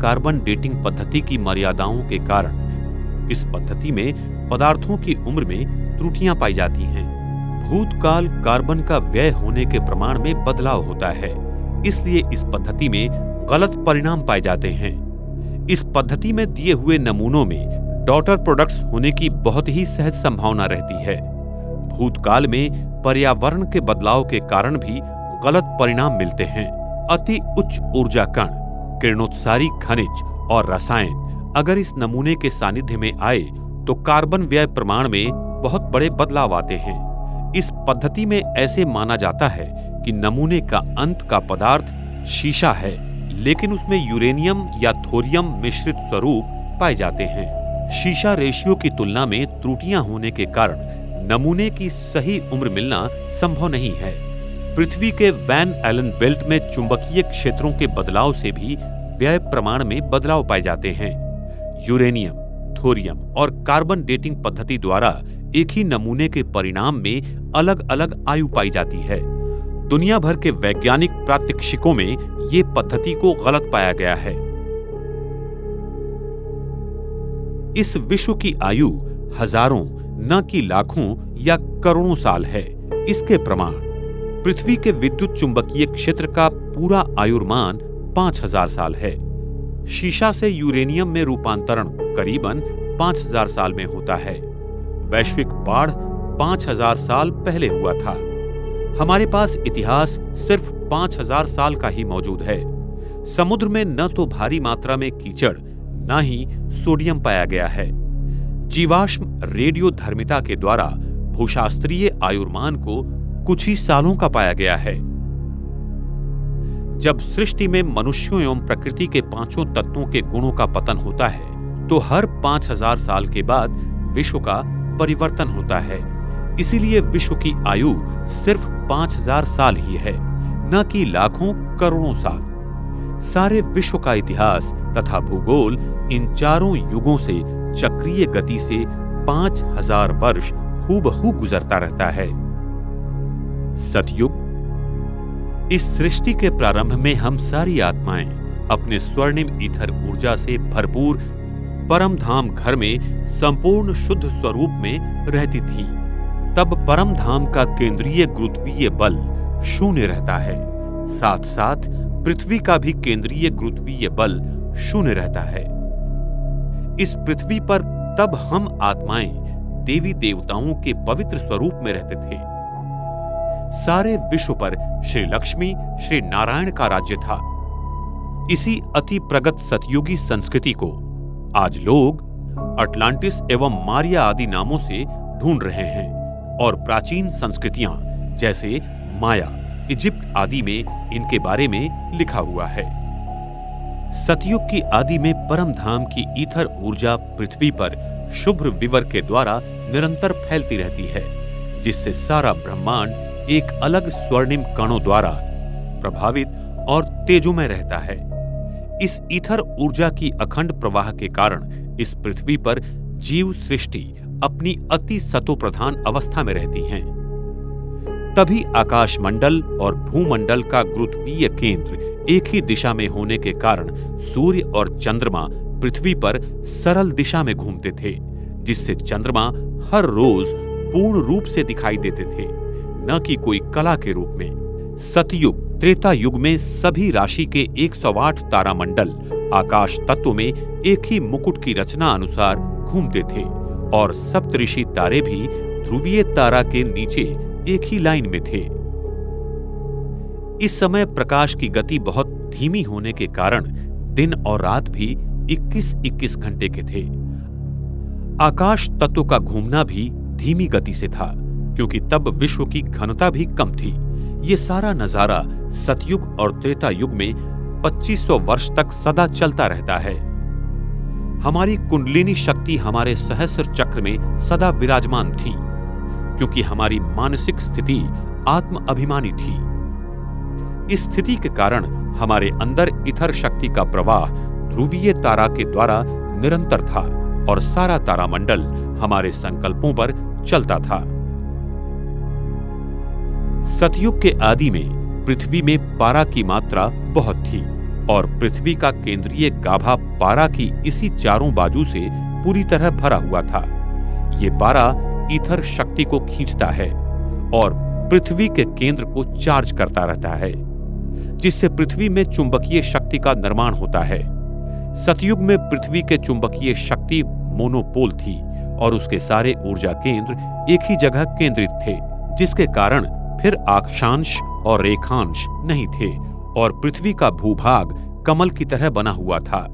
कार्बन डेटिंग पद्धति की मर्यादाओं के कारण इस पद्धति में पदार्थों की उम्र में त्रुटियां पाई जाती हैं। भूतकाल कार्बन का व्यय होने के प्रमाण में बदलाव होता है, इसलिए इस पद्धति में गलत परिणाम पाए जाते हैं। इस पद्धति में दिए हुए नमूनों में डॉटर प्रोडक्ट्स होने की बहुत ही सहज संभावना रहती है। भूतकाल में पर्यावरण के बदलाव के कारण भी गलत परिणाम मिलते हैं। अति उच्च ऊर्जा कण, किरणोत्सारी खनिज और रसायन अगर इस नमूने के सानिध्य में आए तो कार्बन व्यय प्रमाण में बहुत बड़े बदलाव आते हैं। इस पद्धति में ऐसे माना जाता है कि नमूने का अंत का पदार्थ शीशा है, लेकिन उसमें यूरेनियम या थोरियम मिश्रित स्वरूप पाए जाते हैं। शीशा रेशियो की तुलना में त्रुटियां होने के कारण नमूने की सही उम्र मिलना संभव नहीं है। पृथ्वी के वैन एलन बेल्ट में चुंबकीय क्षेत्रों के बदलाव से भी व्यय प्रमाण में बदलाव पाए जाते हैं। यूरेनियम, थोरियम और कार्बन डेटिंग पद्धति द्वारा एक ही नमूने के परिणाम में अलग अलग आयु पाई जाती है। दुनिया भर के वैज्ञानिक प्रात्यक्षिकों में ये पद्धति को गलत पाया गया है। इस विश्व की आयु हजारों न कि लाखों या करोड़ों साल है। इसके प्रमाण पृथ्वी के विद्युत चुंबकीय क्षेत्र का पूरा आयुर्मान 5000 साल है। शीशा से यूरेनियम में रूपांतरण करीबन 5000 साल में होता है। वैश्विक बाढ़ 5000 साल पहले हुआ था। हमारे पास इतिहास सिर्फ 5000 साल का ही मौजूद है। समुद्र में न तो भारी मात्रा में कीचड़ न ही सोडियम पाया गया है। जीवाश्म रेडियोधर्मिता के द्वारा भूशास्त्रीय आयुर्मान को कुछ ही सालों का पाया गया है। जब सृष्टि में मनुष्यों एवं प्रकृति के पांचों तत्वों के गुणों का पतन होता है तो हर 5000 साल के बाद विश्व का परिवर्तन होता है। इसीलिए विश्व की आयु सिर्फ 5000 साल ही है, न कि लाखों करोड़ों साल। सारे विश्व का इतिहास तथा भूगोल इन चारों युगों से चक्रीय गति से 5000 वर्ष हूबहू गुजरता रहता है। सतयुग। इस सृष्टि के प्रारंभ में हम सारी आत्माएं अपने स्वर्णिम ईथर ऊर्जा से भरपूर परम धाम घर में संपूर्ण शुद्ध स्वरूप में रहती थी। तब परम धाम का केंद्रीय गुरुत्वीय बल शून्य रहता है। साथ साथ पृथ्वी का भी केंद्रीय गुरुत्वीय बल शून्य रहता है। इस पृथ्वी पर तब हम आत्माएं देवी देवताओं के पवित्र स्वरूप में रहते थे। सारे विश्व पर श्री लक्ष्मी, श्री नारायण का राज्य था। इसी अति प्रगत सतयुगी संस्कृति को आज लोग अटलांटिस एवं मारिया आदि नामों से ढूंढ रहे हैं और प्राचीन संस्कृतियां जैसे माया, इजिप्ट आदि में इनके बारे में लिखा हुआ है। सतयुग की आदि में परम धाम की ईथर ऊर्जा पृथ्वी पर शुभ्र विवर के द्वारा निरंतर फैलती रहती है, जिससे सारा ब्रह्मांड एक अलग स्वर्णिम कणों द्वारा प्रभावित और तेजोमय रहता है। इस ईथर ऊर्जा की अखंड प्रवाह के कारण इस पृथ्वी पर जीव सृष्टि अपनी अति सतोप्रधान अवस्था में रहती हैं। तभी आकाशमंडल और भूमंडल का गुरुत्वीय केंद्र एक ही दिशा में होने के कारण सूर्य और चंद्रमा पृथ्वी पर सरल दिशा में घूमते थे, जिससे चंद्रमा हर रोज पूर्ण रूप से दिखाई देते थे, न कि कोई कला के रूप में। सतयुग त्रेता युग में सभी राशि के 108 तारामंडल आकाश तत्व में एक ही मुकुट की रचना अनुसार घूमते थे और सप्तऋषि तारे भी ध्रुवीय तारा के नीचे एक ही लाइन में थे। इस समय प्रकाश की गति बहुत धीमी होने के कारण दिन और रात भी 21-21 घंटे के थे। आकाश तत्व का घूमना भी धीमी गति से था, क्योंकि तब विश्व की घनता भी कम थी। ये सारा नजारा सतयुग और त्रेता युग में 2500 वर्ष तक सदा चलता रहता है। हमारी कुंडलिनी शक्ति हमारे सहस्र चक्र में सदा विराजमान थी, क्योंकि हमारी मानसिक स्थिति आत्म अभिमानी थी। इस स्थिति के कारण हमारे अंदर इथर शक्ति का प्रवाह ध्रुवीय तारा के द्वारा निरंतर था और सारा तारामंडल हमारे संकल्पों पर चलता था। सतयुग के आदि में पृथ्वी में पारा की मात्रा बहुत थी और पृथ्वी का केंद्रीय गाभा पारा की इसी चारों बाजू से पूरी तरह भरा हुआ था। ये पारा ईथर शक्ति को खींचता है और पृथ्वी के केंद्र को चार्ज करता रहता है, जिससे पृथ्वी में चुंबकीय शक्ति का निर्माण होता है। सतयुग में पृथ्वी के चुंबकीय शक्ति मोनोपोल थी और उसके सारे ऊर्जा केंद्र एक ही जगह केंद्रित थे, जिसके कारण फिर अक्षांश और रेखांश नहीं थे और पृथ्वी का भूभाग कमल की तरह बना हुआ था।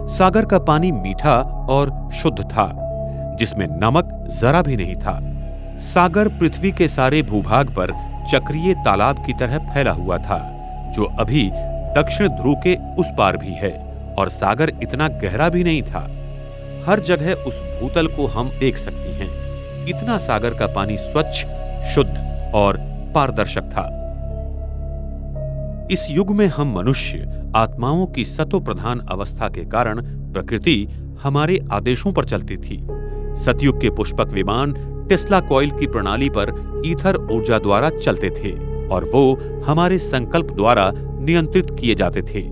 सागर का पानी मीठा और शुद्ध था, जिसमें नमक जरा भी नहीं था। सागर पृथ्वी के सारे भूभाग पर चक्रीय तालाब की तरह फैला हुआ था, जो अभी दक्षिण ध्रुव के उस पार भी है, और सागर इतना गहरा भी नहीं था। हर जगह उस भूतल को हम देख सकती हैं। इतना सागर का पानी स्वच्छ, शुद्ध और पारदर्शक था। इस युग में हम मनुष्य आत्माओं की सतो प्रधान अवस्था के कारण प्रकृति हमारे आदेशों पर चलती थी। सतयुग के पुष्पक विमान टेस्ला कॉइल की प्रणाली पर ईथर ऊर्जा द्वारा चलते थे और वो हमारे संकल्प द्वारा नियंत्रित किए जाते थे।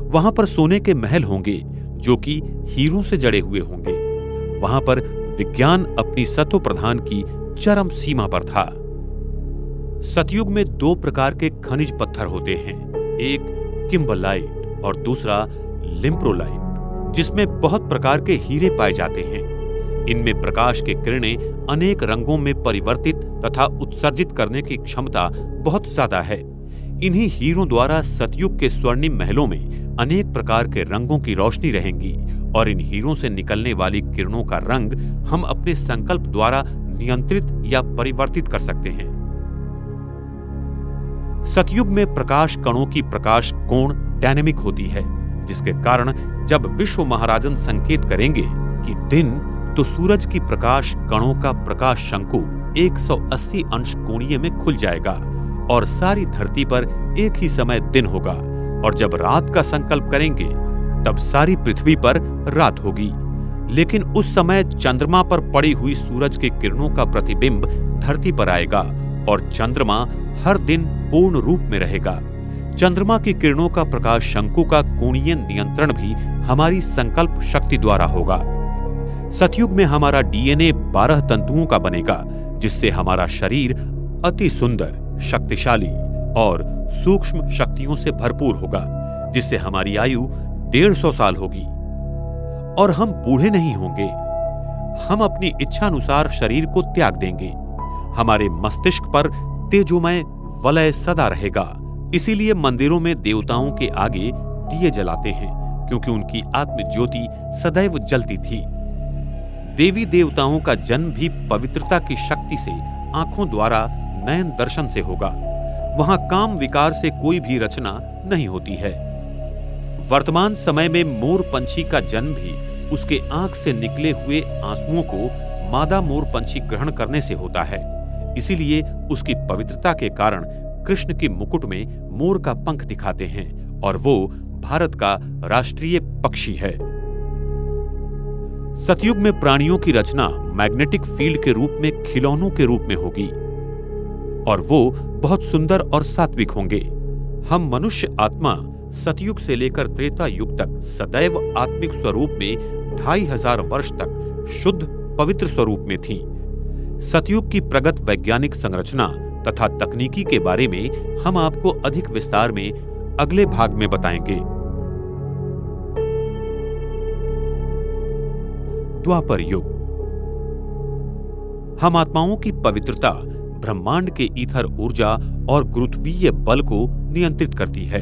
वहां पर सोने के महल होंगे जो कि हीरों से जड़े हुए होंगे। वहां पर विज्ञान अपनी सतो प्रधान की चरम सीमा पर था। सतयुग में दो प्रकार के खनिज पत्थर होते हैं, एक किम्बरलाइट और दूसरा लिम्प्रोलाइट, जिसमें बहुत प्रकार के हीरे पाए जाते हैं। इनमें प्रकाश की किरणें अनेक रंगों में परिवर्तित तथा उत्सर्जित करने की क्षमता बहुत ज्यादा है। इन्हीं हीरों द्वारा सतयुग के स्वर्णिम महलों में अनेक प्रकार के रंगों की रोशनी रहेंगी और इन हीरों से निकलने वाली किरणों का रंग हम अपने संकल्प द्वारा नियंत्रित या परिवर्तित कर सकते हैं। सतयुग में प्रकाश कणों की प्रकाश कोण डायनेमिक होती है, जिसके कारण जब विश्व महाराजन संकेत करेंगे कि दिन, तो सूरज की प्रकाश कणों का प्रकाश शंकु 180 अंश कोणीय में खुल जाएगा और सारी धरती पर एक ही समय दिन होगा, और जब रात का संकल्प करेंगे तब सारी पृथ्वी पर रात होगी। लेकिन उस समय चंद्रमा पर पड़ी हुई सूरज की किरणों का प्रतिबिंब धरती पर आएगा और चंद्रमा हर दिन पूर्ण रूप में रहेगा। चंद्रमा की किरणों का प्रकाश शंकु का कोणीय नियंत्रण भी हमारी संकल्प शक्ति द्वारा होगा। सतयुग में हमारा डीएनए 12 तंतुओं का बनेगा, जिससे हमारा शरीर अति सुंदर, शक्तिशाली और सूक्ष्म शक्तियों से भरपूर होगा, जिससे हमारी आयु 150 साल होगी और हम बूढ़े नहीं होंगे। हम अपनी इच्छानुसार शरीर को त्याग देंगे। हमारे मस्तिष्क पर तेजोमय वलय सदा रहेगा। इसीलिए मंदिरों में देवताओं के आगे दिए जलाते हैं, क्योंकि उनकी आत्म ज्योति सदैव जलती थी। देवी देवताओं का जन्म भी पवित्रता की शक्ति से आंखों द्वारा नयन दर्शन से होगा। वहां काम विकार से कोई भी रचना नहीं होती है। वर्तमान समय में मोर पंछी का जन्म भी उसके आंख से निकले हुए आंसुओं को मादा मोर पंछी ग्रहण करने से होता है। इसीलिए उसकी पवित्रता के कारण कृष्ण के मुकुट में मोर का पंख दिखाते हैं और वो भारत का राष्ट्रीय पक्षी है। सतयुग में प्राणियों की रचना मैग्नेटिक फील्ड के रूप में खिलौनों के रूप में होगी और वो बहुत सुंदर और सात्विक होंगे। हम मनुष्य आत्मा सतयुग से लेकर त्रेता युग तक सदैव आत्मिक स्वरूप में 2500 वर्ष तक शुद्ध पवित्र स्वरूप में थी। सतयुग की प्रगत वैज्ञानिक संरचना तथा तकनीकी के बारे में हम आपको अधिक विस्तार में अगले भाग में बताएंगे। द्वापर युग। हम आत्माओं की पवित्रता ब्रह्मांड के ईथर ऊर्जा और गुरुत्वीय बल को नियंत्रित करती है।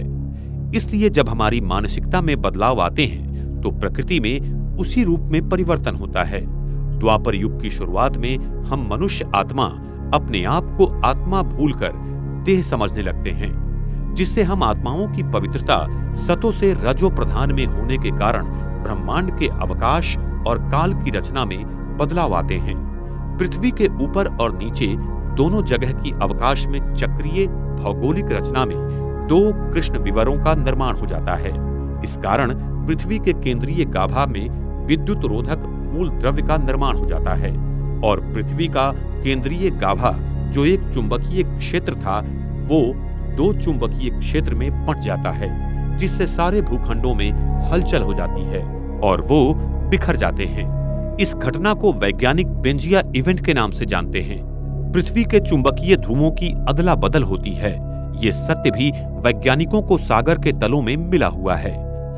इसलिए जब हमारी मानसिकता में बदलाव आते हैं तो प्रकृति में उसी रूप में परिवर्तन होता है। द्वापर युग की शुरुआत में हम मनुष्य आत्मा अपने आप को आत्मा भूलकर देह समझने लगते हैं, जिससे हम आत्माओं की पवित्रता सतो से रजो प्रधान में होने के कारण ब्रह्मांड के अवकाश और काल की रचना में बदलाव आते हैं। पृथ्वी के ऊपर और नीचे दोनों जगह की अवकाश में चक्रीय भौगोलिक रचना में 2 कृष्ण विवरों का निर्माण हो जाता है। इस कारण पृथ्वी के केंद्रीय गाभा में विद्युत रोधक मूल द्रव्य का निर्माण हो जाता है और पृथ्वी का केंद्रीय गाभा जो एक चुंबकीय क्षेत्र था वो दो चुंबकीय क्षेत्र में बंट जाता है, जिससे सारे भूखंडों में हलचल हो जाती है और वो बिखर जाते हैं। इस घटना को वैज्ञानिक पेंजिया इवेंट के नाम से जानते हैं। पृथ्वी के चुंबकीय ध्रुवों की अदला बदल होती है। ये सत्य भी वैज्ञानिकों को सागर के तलों में मिला हुआ है।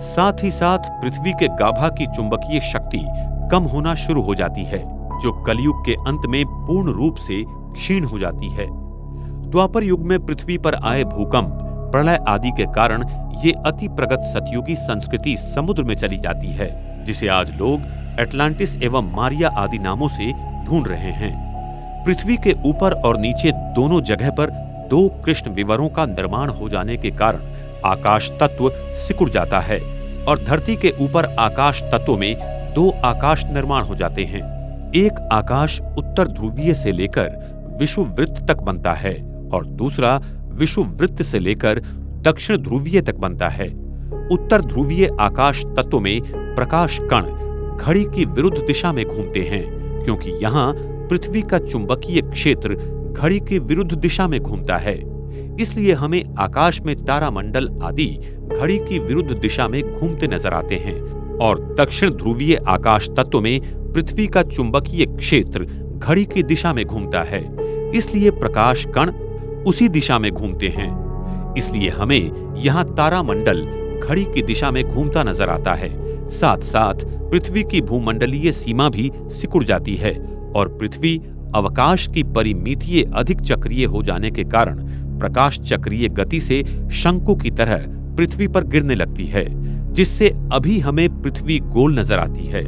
साथ ही साथ पृथ्वी के गाभा की चुंबकीय शक्ति कम होना शुरू हो जाती है, जो कलयुग के अंत में पूर्ण रूप से क्षीण हो जाती है। द्वापर युग में पृथ्वी पर आए भूकंप, प्रलय आदि के कारण ये अति प्रगत सतयुगी संस्कृति समुद्र में चली जाती है, जिसे आज लोग एटलांटिस एवं मारिया आदि नामों से ढूंढ रहे हैं। पृथ्वी के ऊपर और नीचे दोनों जगह पर दो कृष्ण विवरों का निर्माण हो जाने के कारण आकाश तत्व सिकुड़ जाता है और धरती के ऊपर आकाश तत्व में दो आकाश निर्माण हो जाते हैं। एक आकाश उत्तर ध्रुवीय से लेकर विषुववृत्त तक बनता है और दूसरा विषुववृत्त से लेकर दक्षिण ध्रुवीय तक बनता है। उत्तर ध्रुवीय आकाश तत्व में प्रकाश कण घड़ी की विरुद्ध दिशा में घूमते हैं, क्योंकि यहाँ पृथ्वी का चुंबकीय क्षेत्र घड़ी की विरुद्ध दिशा में घूमता है। इसलिए हमें आकाश में तारामंडल आदि घड़ी की विरुद्ध दिशा में घूमते नजर आते हैं और दक्षिण ध्रुवीय आकाश तत्व में पृथ्वी का चुंबकीय क्षेत्र घड़ी की दिशा में घूमता है। इसलिए प्रकाश कण उसी दिशा में घूमते हैं। इसलिए हमें यहाँ तारामंडल घड़ी की दिशा में घूमता नजर आता है। साथ साथ पृथ्वी की भूमंडलीय सीमा भी सिकुड़ जाती है और पृथ्वी अवकाश की परिमितीय अधिक चक्रीय हो जाने के कारण प्रकाश चक्रीय गति से शंकु की तरह पृथ्वी पर गिरने लगती है, जिससे अभी हमें पृथ्वी गोल नजर आती है।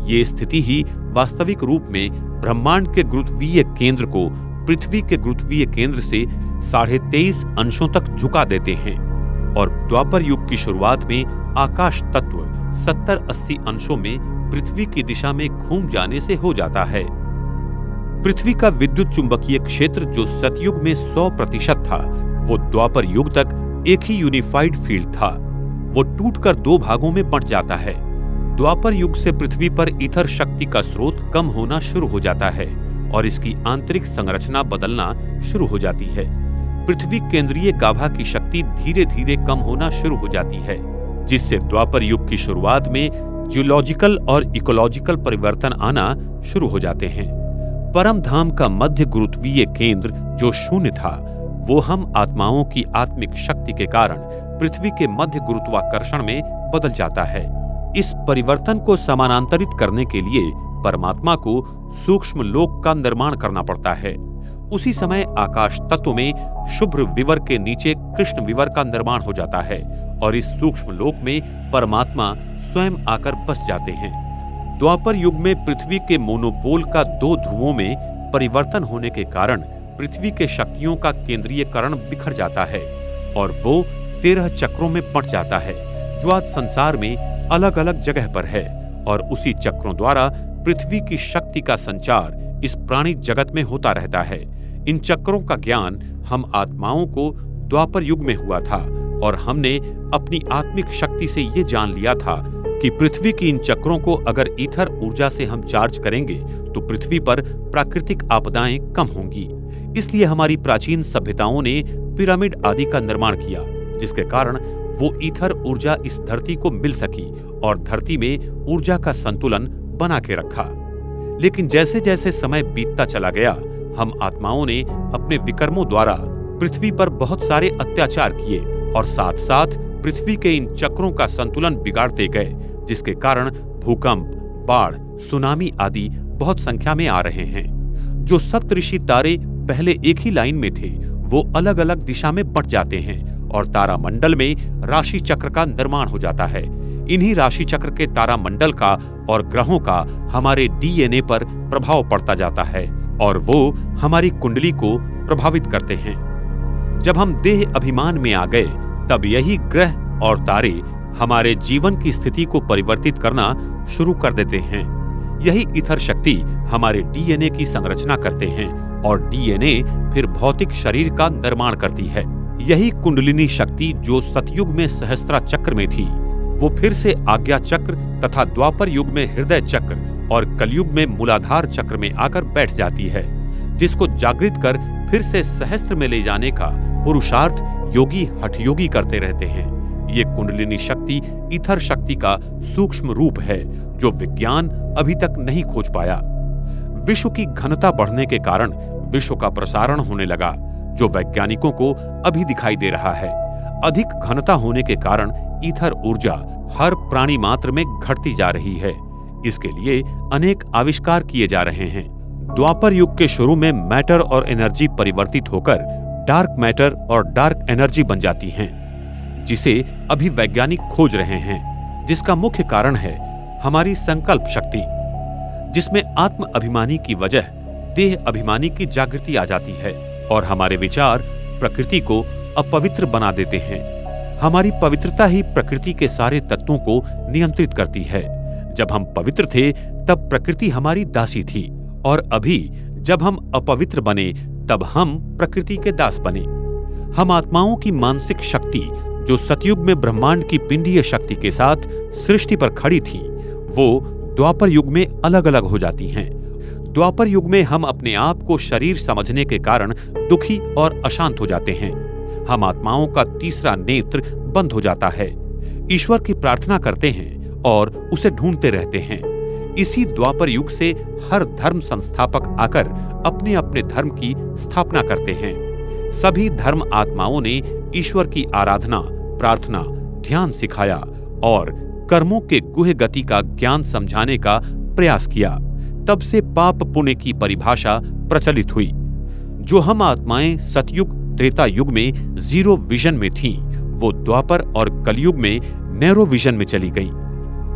ये स्थिति ही वास्तविक रूप में ब्रह्मांड के गुरुत्वीय केंद्र को पृथ्वी के गुरुत्वीय केंद्र से 23.5 अंशों तक झुका देते हैं और द्वापर युग की शुरुआत में आकाश तत्व 70-80 अंशों में पृथ्वी की दिशा में घूम जाने से हो जाता है। पृथ्वी का विद्युत चुंबकीय क्षेत्र जो सतयुग में 100% था, वो द्वापर युग तक एक ही यूनिफाइड फील्ड था। वो टूटकर दो भागों में बंट जाता है। द्वापर युग से पृथ्वी पर ईथर शक्ति का स्रोत कम होना शुरू हो जाता है और इसकी आंतरिक संरचना बदलना शुरू हो जाती है। पृथ्वी केंद्रीय गाभा की शक्ति धीरे धीरे कम होना शुरू हो जाती है, जिससे द्वापर युग की शुरुआत में जियोलॉजिकल और इकोलॉजिकल परिवर्तन आना शुरू हो जाते हैं। परम धाम का मध्य गुरुत्वीय केंद्र जो शून्य था, वो हम आत्माओं की आत्मिक शक्ति के कारण पृथ्वी के मध्य गुरुत्वाकर्षण में बदल जाता है। इस परिवर्तन को समानांतरित करने के लिए परमात्मा को सूक्ष्म लोक का निर्माण करना पड़ता है। उसी समय आकाश तत्व में शुभ्र विवर के नीचे कृष्ण विवर का निर्माण हो जाता है और इस सूक्ष्म लोक में परमात्मा स्वयं आकर बस जाते हैं। द्वापर युग में पृथ्वी के मोनोपोल का दो ध्रुवों में परिवर्तन होने के कारण पृथ्वी के शक्तियों का केंद्रीयकरण बिखर जाता है और वो 13 चक्रों में बंट जाता है, जो आज संसार में अलग अलग जगह पर है और उसी चक्रों द्वारा पृथ्वी की शक्ति का संचार इस प्राणी जगत में होता रहता है। इन चक्रों का ज्ञान हम आत्माओं को द्वापर युग में हुआ था और हमने अपनी आत्मिक शक्ति से ये जान लिया था कि पृथ्वी की इन चक्रों को अगर ईथर ऊर्जा से हम चार्ज करेंगे तो पृथ्वी पर प्राकृतिक आपदाएं कम होंगी। इसलिए हमारी प्राचीन सभ्यताओं ने पिरामिड आदि का निर्माण किया, जिसके कारण वो ईथर ऊर्जा इस धरती को मिल सकी और धरती में ऊर्जा का संतुलन बना के रखा। लेकिन जैसे जैसे समय बीतता चला गया, हम आत्माओं ने अपने विकर्मों द्वारा पृथ्वी पर बहुत सारे अत्याचार किए और साथ साथ पृथ्वी के इन चक्रों का संतुलन बिगाड़ते गए, जिसके कारण भूकंप, बाढ़, सुनामी आदि बहुत संख्या में आ रहे हैं। जो सप्तऋषि तारे पहले एक ही लाइन में थे, वो अलग अलग दिशा में बंट जाते हैं और तारामंडल में राशि चक्र का निर्माण हो जाता है। इन्हीं राशि चक्र के तारामंडल का और ग्रहों का हमारे डीएनए पर प्रभाव पड़ता जाता है और वो हमारी कुंडली को प्रभावित करते हैं। जब हम देह अभिमान में आ गए, तब यही ग्रह और तारे हमारे जीवन की स्थिति को परिवर्तित करना शुरू कर देते हैं। यही ईथर शक्ति हमारे डीएनए की संरचना करते हैं और डीएनए फिर भौतिक शरीर का निर्माण करती है। यही कुंडलिनी शक्ति जो सतयुग में सहस्त्रा चक्र में थी, वो फिर से आज्ञा चक्र तथा द्वापर युग में हृदय चक्र और कलयुग में मूलाधार चक्र में आकर बैठ जाती है, जिसको जागृत कर फिर से सहस्त्र में ले जाने का पुरुषार्थ योगी हठयोगी करते रहते हैं। ये कुंडलिनी शक्ति ईथर शक्ति का सूक्ष्म रूप है जो विज्ञान अभी तक नहीं खोज पाया। विश्व की घनता बढ़ने के कारण विश्व का प्रसारण होने लगा, जो वैज्ञानिकों को अभी दिखाई दे रहा है। अधिक घनता होने के कारण ईथर ऊर्जा हर प्राणी मात्र में घटती जा रही है। इसके लिए अनेक आविष्कार किए जा रहे हैं। द्वापर युग के शुरू में मैटर और एनर्जी परिवर्तित होकर डार्क मैटर और डार्क एनर्जी बन जाती हैं, जिसे अभी वैज्ञानिक खोज रहे हैं। जिसका मुख्य कारण है हमारी संकल्प शक्ति, जिसमें आत्म अभिमानी की वजह देह अभिमानी की जागृति आ जाती है और हमारे विचार प्रकृति को अपवित्र बना देते हैं। हमारी पवित्रता ही प्रकृति के सारे तत्वों को नियंत्रित करती है। जब हम पवित्र थे तब प्रकृति हमारी दासी थी, और अभी जब हम अपवित्र बने तब हम प्रकृति के दास बने। हम आत्माओं की मानसिक शक्ति, जो सतयुग में ब्रह्मांड की पिंडीय शक्ति के साथ सृष्टि पर खड़ी थी, वो द्वापर युग में अलग अलग हो जाती हैं। द्वापर युग में हम अपने आप को शरीर समझने के कारण दुखी और अशांत हो जाते हैं। हम आत्माओं का तीसरा नेत्र बंद हो जाता है। ईश्वर की प्रार्थना करते हैं और उसे ढूंढते रहते हैं। इसी द्वापर युग से हर धर्म संस्थापक आकर अपने अपने धर्म की स्थापना करते हैं। सभी धर्म आत्माओं ने ईश्वर की आराधना, प्रार्थना, ध्यान सिखाया और कर्मों के गुह्य गति का ज्ञान समझाने का प्रयास किया। तब से पाप पुण्य की परिभाषा प्रचलित हुई। जो हम आत्माएं सतयुग त्रेता युग में जीरो विजन में थीं, वो द्वापर और कलयुग में नैरो विजन में चली गई।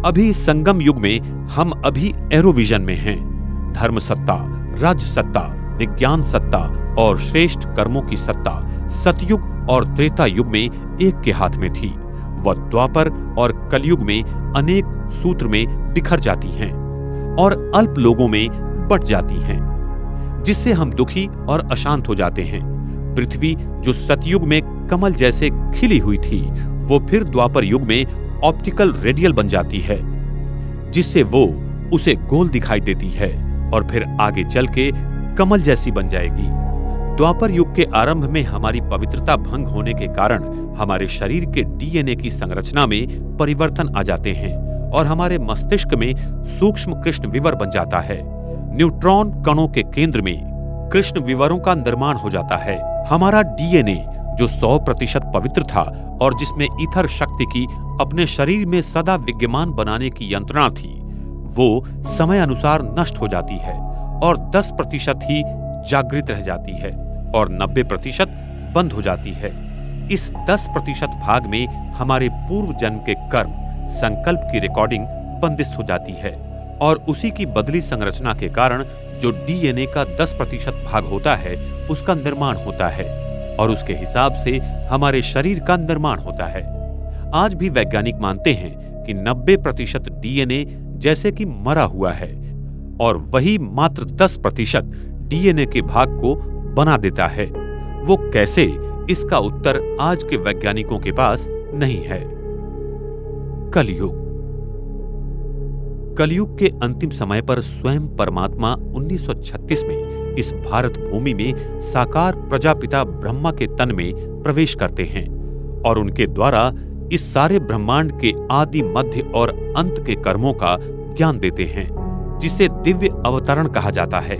अभी संगम युग में हम अभी एरो विजन में हैं। धर्म सत्ता, राज सत्ता, विज्ञान सत्ता और श्रेष्ठ कर्मों की सत्ता सतयुग और त्रेता युग में एक के हाथ में थी। वह द्वापर और कलयुग में अनेक सूत्र में बिखर जाती हैं और अल्प लोगों में बट जाती हैं, जिससे हम दुखी और अशांत हो जाते हैं। पृथ्वी जो सतयुग में कमल जैसे खिली हुई थी, वो फिर द्वापर युग में ऑप्टिकल रेडियल बन जाती है, जिससे वो उसे गोल दिखाई देती है और फिर आगे चल के कमल जैसी बन जाएगी। द्वापर युग के आरंभ में हमारी पवित्रता भंग होने के कारण हमारे शरीर के डीएनए की संरचना में परिवर्तन आ जाते हैं और हमारे मस्तिष्क में सूक्ष्म कृष्ण विवर बन जाता है। न्यूट्रॉन कणों के केंद्र में कृष्ण विवरों का निर्माण हो जाता है। हमारा डीएनए जो 100% पवित्र था और जिसमें ईथर शक्ति की अपने शरीर में सदा विद्यमान बनाने की यंत्रणा थी, वो समय अनुसार नष्ट हो जाती है और 10% ही जागृत रह जाती है और 90% बंद हो जाती है। इस 10% भाग में हमारे पूर्व जन्म के कर्म, संकल्प की रिकॉर्डिंग बंदिस्त हो जाती है और उसी की बदली संरचना के कारण जो डीएनए का 10% भाग होता है, उसका निर्माण होता है और उसके हिसाब से हमारे शरीर का निर्माण होता है। आज भी वैज्ञानिक मानते हैं कि 90% डीएनए जैसे कि मरा हुआ है और वही मात्र 10% डीएनए के भाग को बना देता है। वो कैसे, इसका उत्तर आज के वैज्ञानिकों के पास नहीं है। कलयुग। कलयुग के अंतिम समय पर स्वयं परमात्मा 1936 में इस भारत भूमि में साकार प्रजापिता ब्रह्मा के तन में प्रवेश करते हैं और उनके द्वारा इस सारे ब्रह्मांड के आदि, मध्य और अंत के कर्मों का ज्ञान देते हैं, जिसे दिव्य अवतरण कहा जाता है।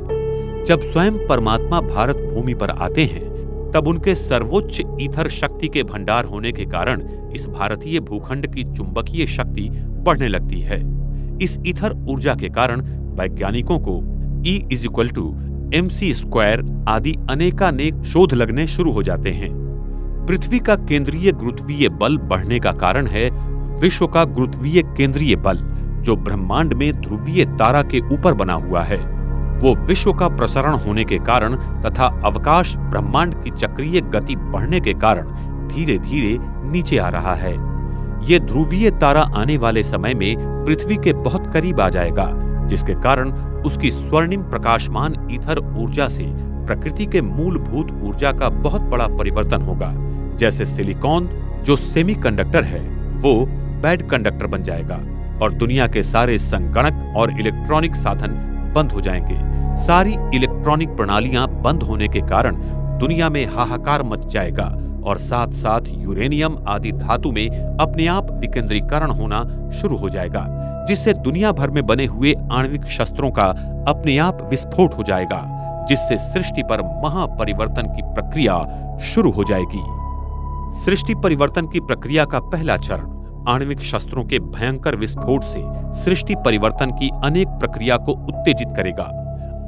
जब स्वयं परमात्मा भारत भूमि पर आते हैं, तब उनके सर्वोच्च ईथर शक्ति के भंडार होने के कारण इस भारतीय भूखंड की चुंबकीय शक्ति बढ़ने लगती है। इस ईथर ऊर्जा के कारण वैज्ञानिकों को E=mc² आदि अनेकानेक शोध लगने शुरू हो जाते हैं। पृथ्वी का केंद्रीय गुरुत्वीय बल बढ़ने का कारण है विश्व का गुरुत्वीय केंद्रीय बल, जो ब्रह्मांड में ध्रुवीय तारा के ऊपर बना हुआ है। वो विश्व का प्रसारण होने के कारण तथा अवकाश ब्रह्मांड की चक्रीय गति बढ़ने के कारण धीरे धीरे नीचे आ रहा है। ये ध्रुवीय तारा आने वाले समय में पृथ्वी के बहुत करीब आ जाएगा, जिसके कारण उसकी स्वर्णिम प्रकाशमान ईथर ऊर्जा से प्रकृति के मूलभूत ऊर्जा का बहुत बड़ा परिवर्तन होगा। जैसे सिलिकॉन जो सेमीकंडक्टर है, वो बैड कंडक्टर बन जाएगा और दुनिया के सारे संगणक और इलेक्ट्रॉनिक साधन बंद हो जाएंगे। सारी इलेक्ट्रॉनिक प्रणालियां बंद होने के कारण दुनिया में हाहाकार मच जाएगा और साथ साथ यूरेनियम आदि धातु में अपने आप विकेंद्रीकरण होना शुरू हो जाएगा, जिससे दुनिया भर में बने हुए आणविक शस्त्रों का अपने आप विस्फोट हो जाएगा, जिससे सृष्टि पर महापरिवर्तन की प्रक्रिया शुरू हो जाएगी। सृष्टि परिवर्तन की प्रक्रिया का पहला चरण आणविक शस्त्रों के भयंकर विस्फोट से सृष्टि परिवर्तन की अनेक प्रक्रिया को उत्तेजित करेगा।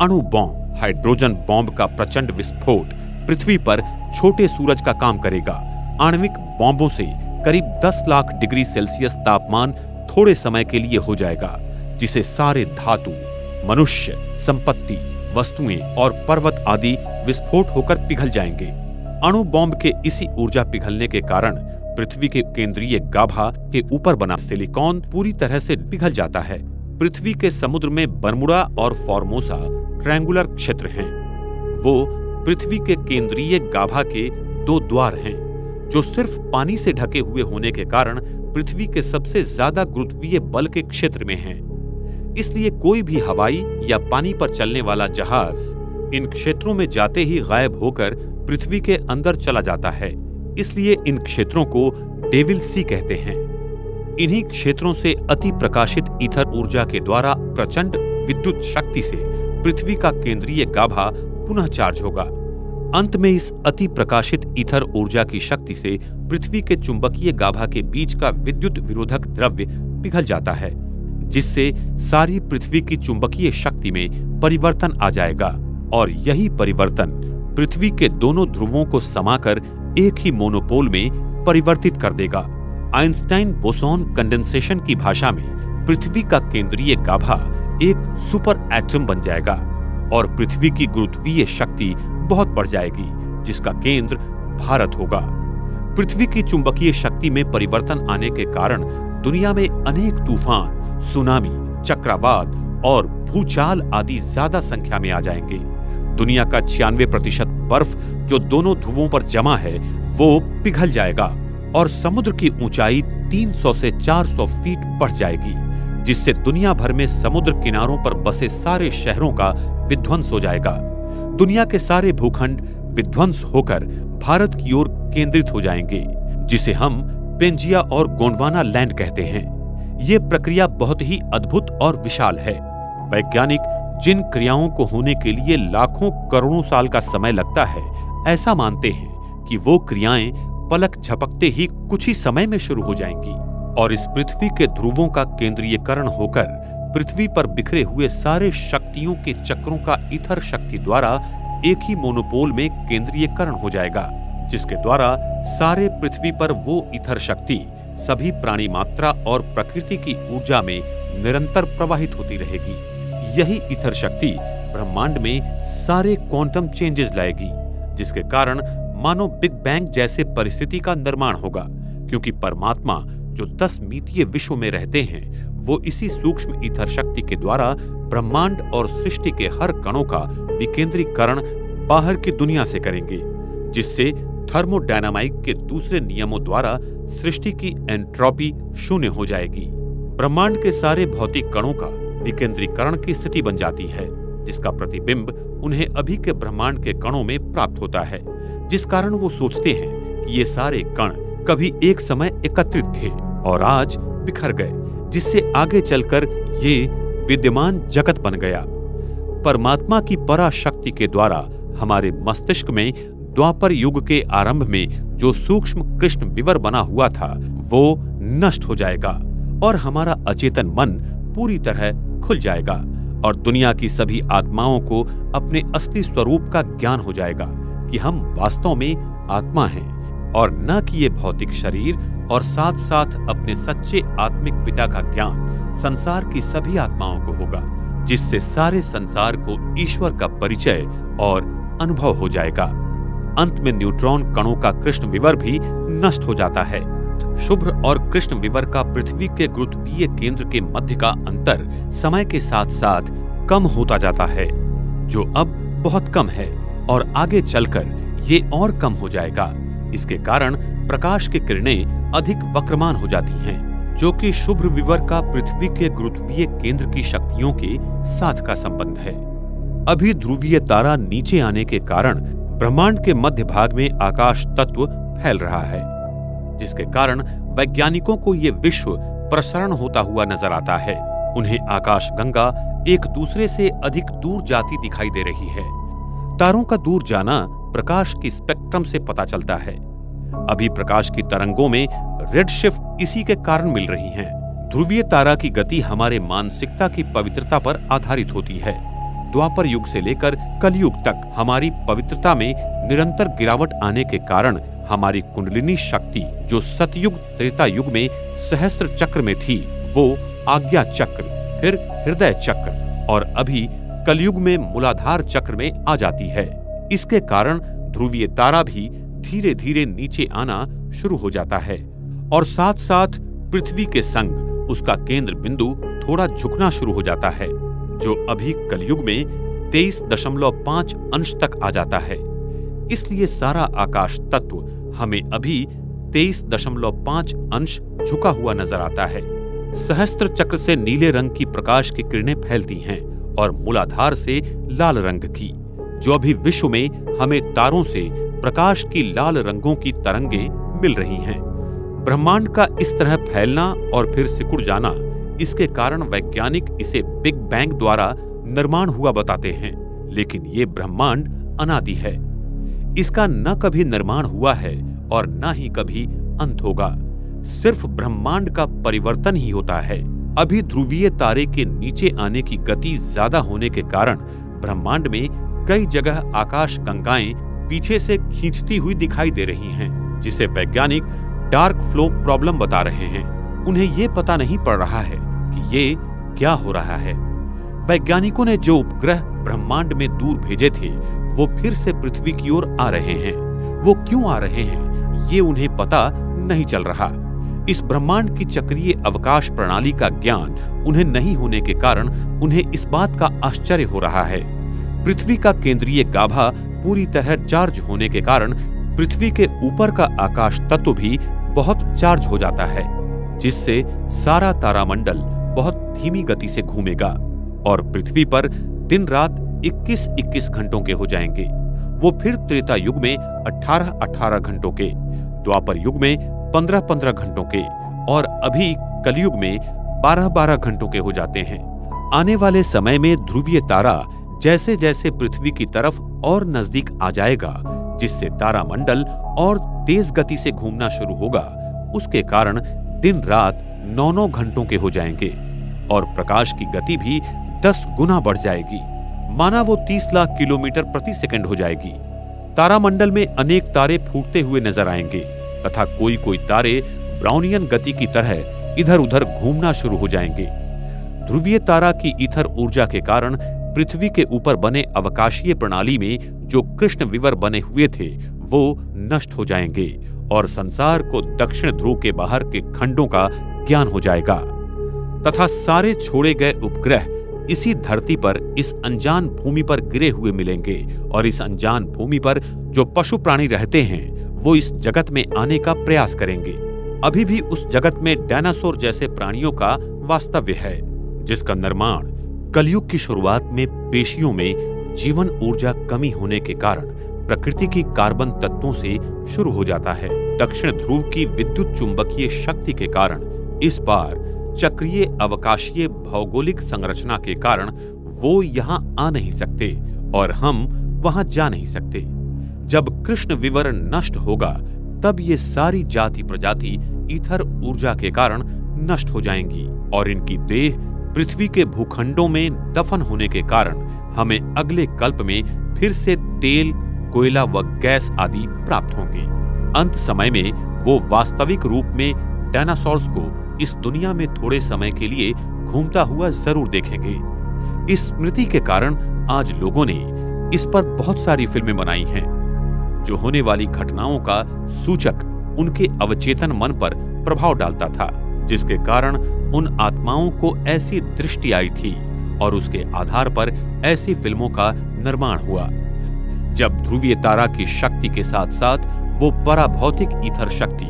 अणु बॉम्ब, हाइड्रोजन बॉम्ब का प्रचंड विस्फोट पृथ्वी पर छोटे सूरज का काम करेगा। आणविक बॉम्बों से करीब 10 लाख डिग्री सेल्सियस तापमान थोड़े समय के लिए हो जाएगा, जिसे सारे धातु, मनुष्य, संपत्ति, वस्तुएं और पर्वत आदि विस्फोट होकर पिघल जाएंगे। अणु बॉम्ब के इसी ऊर्जा पिघलने के कारण पृथ्वी के केंद्रीय गाभा के ऊपर बना सिलिकॉन पूरी तरह से पिघल जाता है। पृथ्वी के समुद्र में बर्मुडा और फॉर्मोसा ट्रायंगुलर क्षेत्र हैं। वो पृथ्वी के केंद्रीय गाभा के 2 द्वार हैं, जो सिर्फ पानी से ढके हुए होने के कारण पृथ्वी के सबसे ज्यादा गुरुत्वीय बल के क्षेत्र में हैं। इसलिए कोई भी हवाई या पानी पर चलने वाला जहाज इन क्षेत्रों में जाते ही गायब होकर पृथ्वी के अंदर चला जाता है। इसलिए इन क्षेत्रों को डेविल सी कहते हैं। इन्हीं क्षेत्रों से अति प्रकाशित ईथर ऊर्जा के द्वारा प्रचंड विद्युत शक्ति से पृथ्वी का केंद्रीय गाभा पुनः चार्ज होगा। अंत में इस अति प्रकाशित ईथर ऊर्जा की शक्ति से पृथ्वी के चुंबकीय गाभा के बीच का विद्युत विरोधक द्रव्य पिघल जाता है, जिससे सारी पृथ्वी की चुंबकीय शक्ति में परिवर्तन आ जाएगा और यही परिवर्तन पृथ्वी के दोनों ध्रुवों को समाकर एक ही मोनोपोल में परिवर्तित कर देगा। आइंस्टाइन बोसॉन कंडेंसेशन की भाषा में पृथ्वी का केंद्रीय गाभा एक सुपर एटम बन जाएगा और पृथ्वी की गुरुत्वीय शक्ति बहुत बढ़ जाएगी, जिसका केंद्र भारत होगा। पृथ्वी की चुंबकीय शक्ति में परिवर्तन आने के कारण दुनिया में अनेक तूफान, सुनामी, चक्रवात और भूचाल आदि ज्यादा संख्या में आ जाएंगे। दुनिया का 96% बर्फ जो दोनों ध्रुवों पर जमा है वो पिघल जाएगा और समुद्र की ऊंचाई 300 से 400 फीट बढ़ जाएगी, जिससे दुनिया भर में समुद्र किनारों पर बसे सारे शहरों का विध्वंस हो जाएगा। दुनिया के सारे भूखंड विध्वंस होकर भारत की ओर केंद्रित हो जाएंगे, जिसे हम पेंजिया और गोंडवाना लैंड कहते हैं। ये प्रक्रिया बहुत ही अद्भुत और विशाल है। वैज्ञानिक जिन क्रियाओं को होने के लिए लाखों करोड़ों साल का समय लगता है, ऐसा मानते हैं कि वो क्रियाएं पलक झपकते ही कुछ ही समय में शुरू हो जाएंगी और इस पृथ्वी के ध्रुवों का केंद्रीयकरण होकर पृथ्वी पर बिखरे हुए सारे शक्तियों के चक्रों का ईथर शक्ति द्वारा एक ही मोनोपोल में केंद्रीयकरण हो जाएगा, जिसके द्वारा सारे पृथ्वी पर वो ईथर शक्ति सभी प्राणी मात्रा और प्रकृति की ऊर्जा में निरंतर प्रवाहित होती रहेगी। यही ईथर शक्ति ब्रह्मांड में सारे क्वांटम चेंजेस लाएगी, जिसके कारण मानो बिग बैंग जैसे परिस्थिति का निर्माण होगा, क्योंकि परमात्मा जो 10 मितीय विश्व में रहते हैं वो इसी सूक्ष्म ईथर शक्ति के द्वारा ब्रह्मांड और सृष्टि के हर कणों का विकेंद्रीकरण बाहर की दुनिया से करेंगे, जिससे थर्मोडायनामिक के दूसरे नियमों द्वारा सृष्टि की एंट्रोपी शून्य हो जाएगी। ब्रह्मांड के सारे भौतिक कणों का विकेंद्रीकरण की स्थिति बन जाती है, जिसका प्रतिबिंब उन्हें अभी के ब्रह्मांड के कणों में प्राप्त होता है, जिस कारण वो सोचते हैं कि ये सारे कण कभी एक समय एकत्रित थे और आज बिखर गए, जिससे आगे चलकर ये विद्यमान जगत बन गया। परमात्मा की पराशक्ति के द्वारा हमारे मस्तिष्क में द्वापर युग के आरंभ में जो सूक्ष्म कृष्ण विवर बना हुआ था वो नष्ट हो जाएगा और हमारा अचेतन मन पूरी तरह खुल जाएगा और दुनिया की सभी आत्माओं को अपने असली स्वरूप का ज्ञान हो जाएगा कि हम वास्तव में आत्मा हैं और न कि ये भौतिक शरीर, और साथ साथ अपने सच्चे आत्मिक पिता का ज्ञान संसार की सभी आत्माओं को होगा, जिससे सारे संसार को ईश्वर का परिचय और अनुभव हो जाएगा। अंत में न्यूट्रॉन कणों का कृष्ण विवर भी नष्ट हो जाता है। शुभ्र और कृष्ण विवर का पृथ्वी के गुरुत्वीय केंद्र के मध्य का अंतर समय के साथ साथ कम होता जाता है, जो अब बहुत कम है और आगे चलकर ये और कम हो जाएगा। इसके कारण प्रकाश की किरणें अधिक वक्रमान हो जाती हैं, जो कि शुभ्र विवर का पृथ्वी के गुरुत्वीय केंद्र की शक्तियों के साथ का संबंध है। अभी ध्रुवीय तारा नीचे आने के कारण ब्रह्मांड के मध्य भाग में आकाश तत्व फैल रहा है, जिसके कारण वैज्ञानिकों को ये विश्व प्रसरण होता हुआ नजर आता है। उन्हें आकाश गंगा एक दूसरे से अधिक दूर जाती दिखाई दे रही है। तारों का दूर जाना प्रकाश की स्पेक्ट्रम से पता चलता है। अभी प्रकाश की तरंगों में रेडशिफ्ट इसी के कारण मिल रही हैं। ध्रुवीय तारा की गति हमारे मानसिकता की पवित्रता पर आधारित होती है। द्वापर युग से लेकर कलयुग तक हमारी पवित्रता में निरंतर गिरावट आने के कारण हमारी कुंडलिनी शक्ति, जो सतयुग त्रेता युग में सहस्त्र चक्र में थी, वो आज्ञा चक्र, फिर हृदय चक्र और अभी कलयुग में मूलाधार चक्र में आ जाती है। इसके कारण ध्रुवीय तारा भी धीरे धीरे नीचे आना शुरू हो जाता है और साथ साथ पृथ्वी के संग उसका केंद्र बिंदु थोड़ा झुकना शुरू हो जाता है, जो अभी कलयुग में 23.5 अंश तक आ जाता है। इसलिए सारा आकाश तत्व हमें अभी 23.5 अंश झुका हुआ नजर आता है। सहस्त्र चक्र से नीले रंग की प्रकाश की किरणें फैलती हैं और मूलाधार से लाल रंग की, जो अभी विश्व में हमें तारों से प्रकाश की लाल रंगों की तरंगे मिल रही हैं। ब्रह्मांड का इस तरह फैलना और फिर सिकुड़ जाना, इसके कारण वैज्ञानिक इसे बिग बैंग द्वारा निर्माण हुआ बताते हैं, लेकिन ये ब्रह्मांड अनादि है। इसका न कभी निर्माण हुआ है और न ही कभी अंत होगा। सिर्फ ब्रह्मांड का परिवर्तन ही होता है। अभी ध्रुवीय तारे के नीचे आने की गति ज्यादा होने के कारण ब्रह्मांड में कई जगह आकाश गंगाएं पीछे से खींचती हुई दिखाई दे रही हैं, जिसे वैज्ञानिक डार्क फ्लो प्रॉब्लम बता रहे हैं। उन्हें ये पता नहीं पड़ रहा है कि ये क्या हो रहा है। वैज्ञानिकों ने जो उपग्रह ब्रह्मांड में दूर भेजे थे, वो फिर से पृथ्वी की ओर आ रहे हैं। वो क्यों आ रहे हैं, ये उन्हें पता नहीं चल रहा। इस ब्रह्मांड की चक्रीय अवकाश प्रणाली का ज्ञान उन्हें नहीं होने के कारण उन्हें इस बात का आश्चर्य हो रहा है। पृथ्वी का केंद्रीय गाभा पूरी तरह चार्ज होने के कारण पृथ्वी के ऊपर का आकाश तत्व भी बहुत चार्ज हो जाता है, जिससे सारा तारामंडल बहुत धीमी गति से घूमेगा और पृथ्वी पर दिन रात 21-21 घंटों के हो जाएंगे। वो फिर त्रेता युग में 18-18 घंटों के, द्वापर युग में 15-15 घंटों के और अभी कलयुग में 12-12 घंटों के हो जाते हैं। आने वाले समय में ध्रुवीय तारा जैसे जैसे पृथ्वी की तरफ और नजदीक आ जाएगा, जिससे तारामंडल और तेज गति से घूमना शुरू होगा, उसके कारण दिन रात 9-9 घंटों के हो जाएंगे और प्रकाश की गति भी 10 गुना बढ़ जाएगी। माना वो 30 लाख किलोमीटर प्रति सेकंड हो जाएगी। तारामंडल में अनेक तारे फूटते हुए नजर आएंगे तथा कोई कोई तारे ब्राउनियन गति की तरह इधर उधर घूमना शुरू हो जाएंगे। ध्रुवीय तारा की ईथर ऊर्जा के कारण पृथ्वी के ऊपर बने अवकाशीय प्रणाली में जो कृष्ण विवर बने हुए थे, वो नष्ट हो जाएंगे और संसार को दक्षिण ध्रुव के बाहर के खंडों का ज्ञान हो जाएगा तथा सारे छोड़े गए उपग्रह इसी धरती पर, इस अनजान भूमि पर गिरे हुए मिलेंगे और इस अनजान भूमि पर जो पशु प्राणी रहते हैं, वो इस जगत में आने का प्रयास करेंगे। अभी भी उस जगत में डायनासोर जैसे प्राणियों का वास्तव्य है, जिसका निर्माण कलयुग की शुरुआत में पेशियों में जीवन ऊर्जा कमी होने के कारण प्रकृति की कार्बन तत्वों से शुरू हो जाता है। दक्षिण ध्रुव की विद्युत चुंबकीय शक्ति के कारण इस बार चक्रीय अवकाशीय भौगोलिक संरचना के कारण वो यहाँ आ नहीं सकते और हम वहां जा नहीं सकते। जब कृष्ण विवर नष्ट होगा, तब ये सारी जाति प्रजाति ईथर ऊर्जा के कारण नष्ट हो जाएंगी और इनकी देह पृथ्वी के भूखंडों में दफन होने के कारण हमें अगले कल्प में फिर से तेल, कोयला व गैस आदि प्राप्त होंगे। अंत समय में वो वास्तविक रूप में डायनासोर्स को इस दुनिया में थोड़े समय के लिए घूमता हुआ जरूर देखेंगे। इस स्मृति के कारण आज लोगों ने इस पर बहुत सारी फिल्में बनाई हैं, जो होने वाली घटनाओं का सूचक उनके अवचेतन मन पर प्रभाव डालता था, जिसके कारण उन आत्माओं को ऐसी दृष्टि आई थी और उसके आधार पर ऐसी फिल्मों का निर्माण हुआ। जब ध्रुवीय तारा की शक्ति के साथ साथ वो पराभौतिक ईथर शक्ति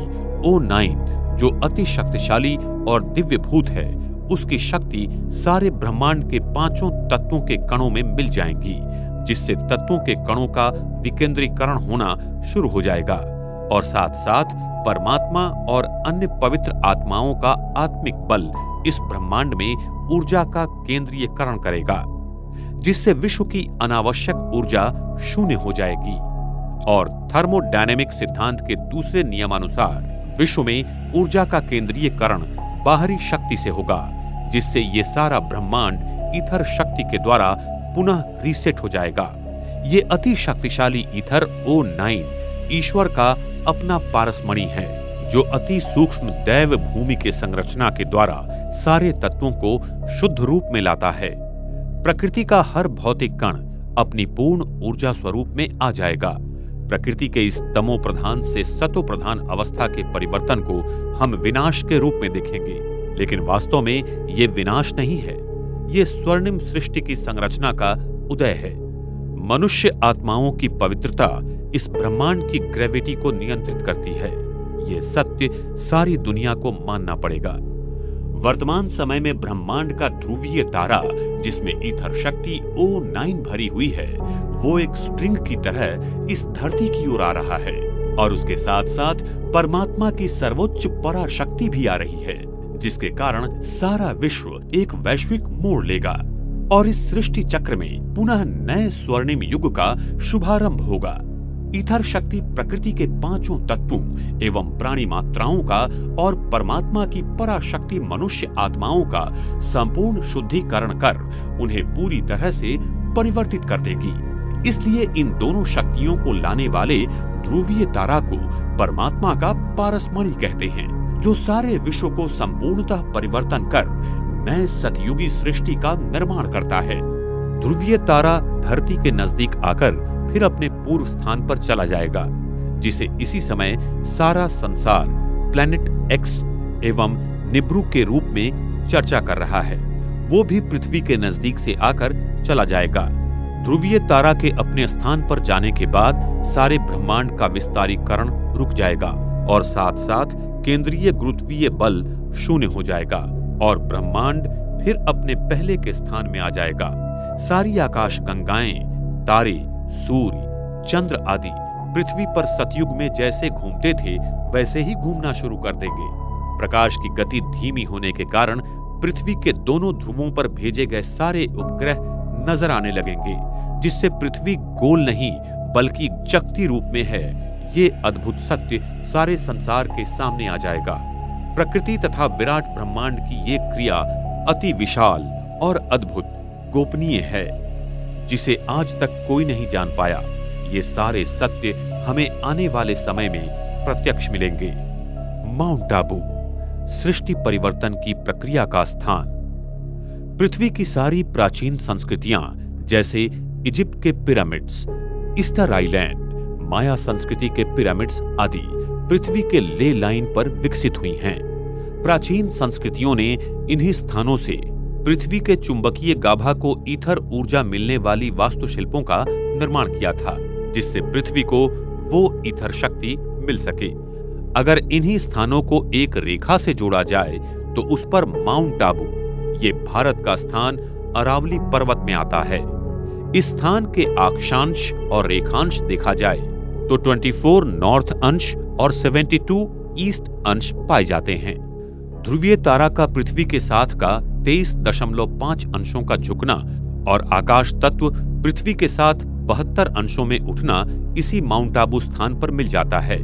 O9, जो अति शक्तिशाली और दिव्य भूत है, उसकी शक्ति सारे ब्रह्मांड के 5 तत्वों के कणों में मिल जाएंगी, जिससे तत्वों के कणों का विकेंद्रीकरण होना शुरू हो जाएगा और साथ साथ परमात्मा और अन्य पवित्र आत्माओं का आत्मिक बल इस ब्रह्मांड में ऊर्जा का केंद्रीयकरण करेगा, जिससे विश्व की अनावश्यक ऊर्जा शून्य हो जाएगी। और थर्मोडायनेमिक सिद्धांत के दूसरे नियमानुसार विश्व में ऊर्जा का केंद्रीयकरण बाहरी शक्ति से होगा, जिससे ये सारा ब्रह्मांड ईथर शक्ति के द्वारा पुनः रीसेट हो जाएगा। ये अति शक्तिशाली ईथर O9 ईश्वर का अपना पारसमणि है, जो अति सूक्ष्म दैव भूमि के संरचना के द्वारा सारे तत्वों को शुद्ध रूप में लाता है। प्रकृति का हर भौतिक कण अपनी पूर्ण ऊर्जा स्वरूप में आ जाएगा। प्रकृति के इस तमो प्रधान से सतो प्रधान अवस्था के परिवर्तन को हम विनाश के रूप में देखेंगे, लेकिन वास्तव में ये विनाश नहीं है, ये स्वर्णिम सृष्टि की संरचना का उदय है। मनुष्य आत्माओं की पवित्रता इस ब्रह्मांड की ग्रेविटी को नियंत्रित करती है। ये सत्य सारी दुनिया को मानना पड़ेगा। वर्तमान समय में ब्रह्मांड का ध्रुवीय तारा, जिसमें ईथर शक्ति O9 भरी हुई है, वो एक स्ट्रिंग की तरह इस धरती की ओर आ रहा है और उसके साथ साथ परमात्मा की सर्वोच्च पराशक्ति भी आ रही है, जिसके कारण सारा विश्व एक वैश्विक मोड़ लेगा और इस सृष्टि चक्र में पुनः नए स्वर्णिम युग का शुभारंभ होगा। ईथर शक्ति प्रकृति के पांचों तत्वों एवं प्राणी मात्राओं का और परमात्मा की पराशक्ति मनुष्य आत्माओं का संपूर्ण शुद्धिकरण कर उन्हें पूरी तरह से परिवर्तित कर देगी। इसलिए इन दोनों शक्तियों को लाने वाले ध्रुवीय तारा को परमात्मा का पारसमणि कहते हैं, जो सारे विश्व को संपूर्णतः परिवर्तन कर नए सतयुगी सृष्टि का निर्माण करता है। ध्रुवीय तारा धरती के नजदीक आकर फिर अपने पूर्व स्थान पर चला जाएगा, जिसे इसी समय सारा संसार प्लैनेट एक्स एवं निब्रू के रूप में चर्चा कर रहा है। वो भी पृथ्वी के नजदीक से आकर चला जाएगा। ध्रुवीय तारा के अपने स्थान पर जाने के बाद सारे ब्रह्मांड का विस्तारीकरण रुक जाएगा और साथ साथ केंद्रीय गुरुत्वीय बल शून्य हो जाएगा और ब्रह्मांड फिर अपने पहले के स्थान में आ जाएगा। सारी आकाश गंगाएं, तारे, सूर्य, चंद्र आदि पृथ्वी पर सतयुग में जैसे घूमते थे वैसे ही घूमना शुरू कर देंगे। प्रकाश की गति धीमी होने के कारण पृथ्वी के दोनों ध्रुवों पर भेजे गए सारे उपग्रह नजर आने लगेंगे, जिससे पृथ्वी गोल नहीं बल्कि चकती रूप में है। ये अद्भुत सत्य सारे संसार के सामने आ जाएगा। प्रकृति तथा विराट ब्रह्मांड की ये क्रिया अति विशाल और अद्भुत गोपनीय है, जिसे आज तक कोई नहीं जान पाया। ये सारे सत्य हमें आने वाले समय में प्रत्यक्ष मिलेंगे। माउंट आबू, सृष्टि परिवर्तन की प्रक्रिया का स्थान। पृथ्वी की सारी प्राचीन संस्कृतियां जैसे इजिप्ट के पिरामिड्स, ईस्टर आइलैंड, माया संस्कृति के पिरामिड्स आदि पृथ्वी के ले लाइन पर विकसित हुई हैं। प्राचीन संस्कृतियों ने इन्हीं स्थानों से पृथ्वी के चुंबकीय गाभा को ईथर ऊर्जा मिलने वाली वास्तुशिल्पों का निर्माण किया था, जिससे पृथ्वी को वो ईथर शक्ति मिल सके। अगर इन्हीं स्थानों को एक रेखा से जोड़ा जाए तो उस पर माउंट आबू, ये भारत का स्थान अरावली पर्वत में आता है। इस स्थान के अक्षांश और रेखांश देखा जाए तो 24 नॉर्थ अंश और 72 ईस्ट अंश पाए जाते हैं। ध्रुवीय तारा का पृथ्वी के साथ का 23.5 अंशों का झुकना और आकाश तत्व पृथ्वी के साथ 72 अंशों में उठना इसी माउंट आबू स्थान पर मिल जाता है,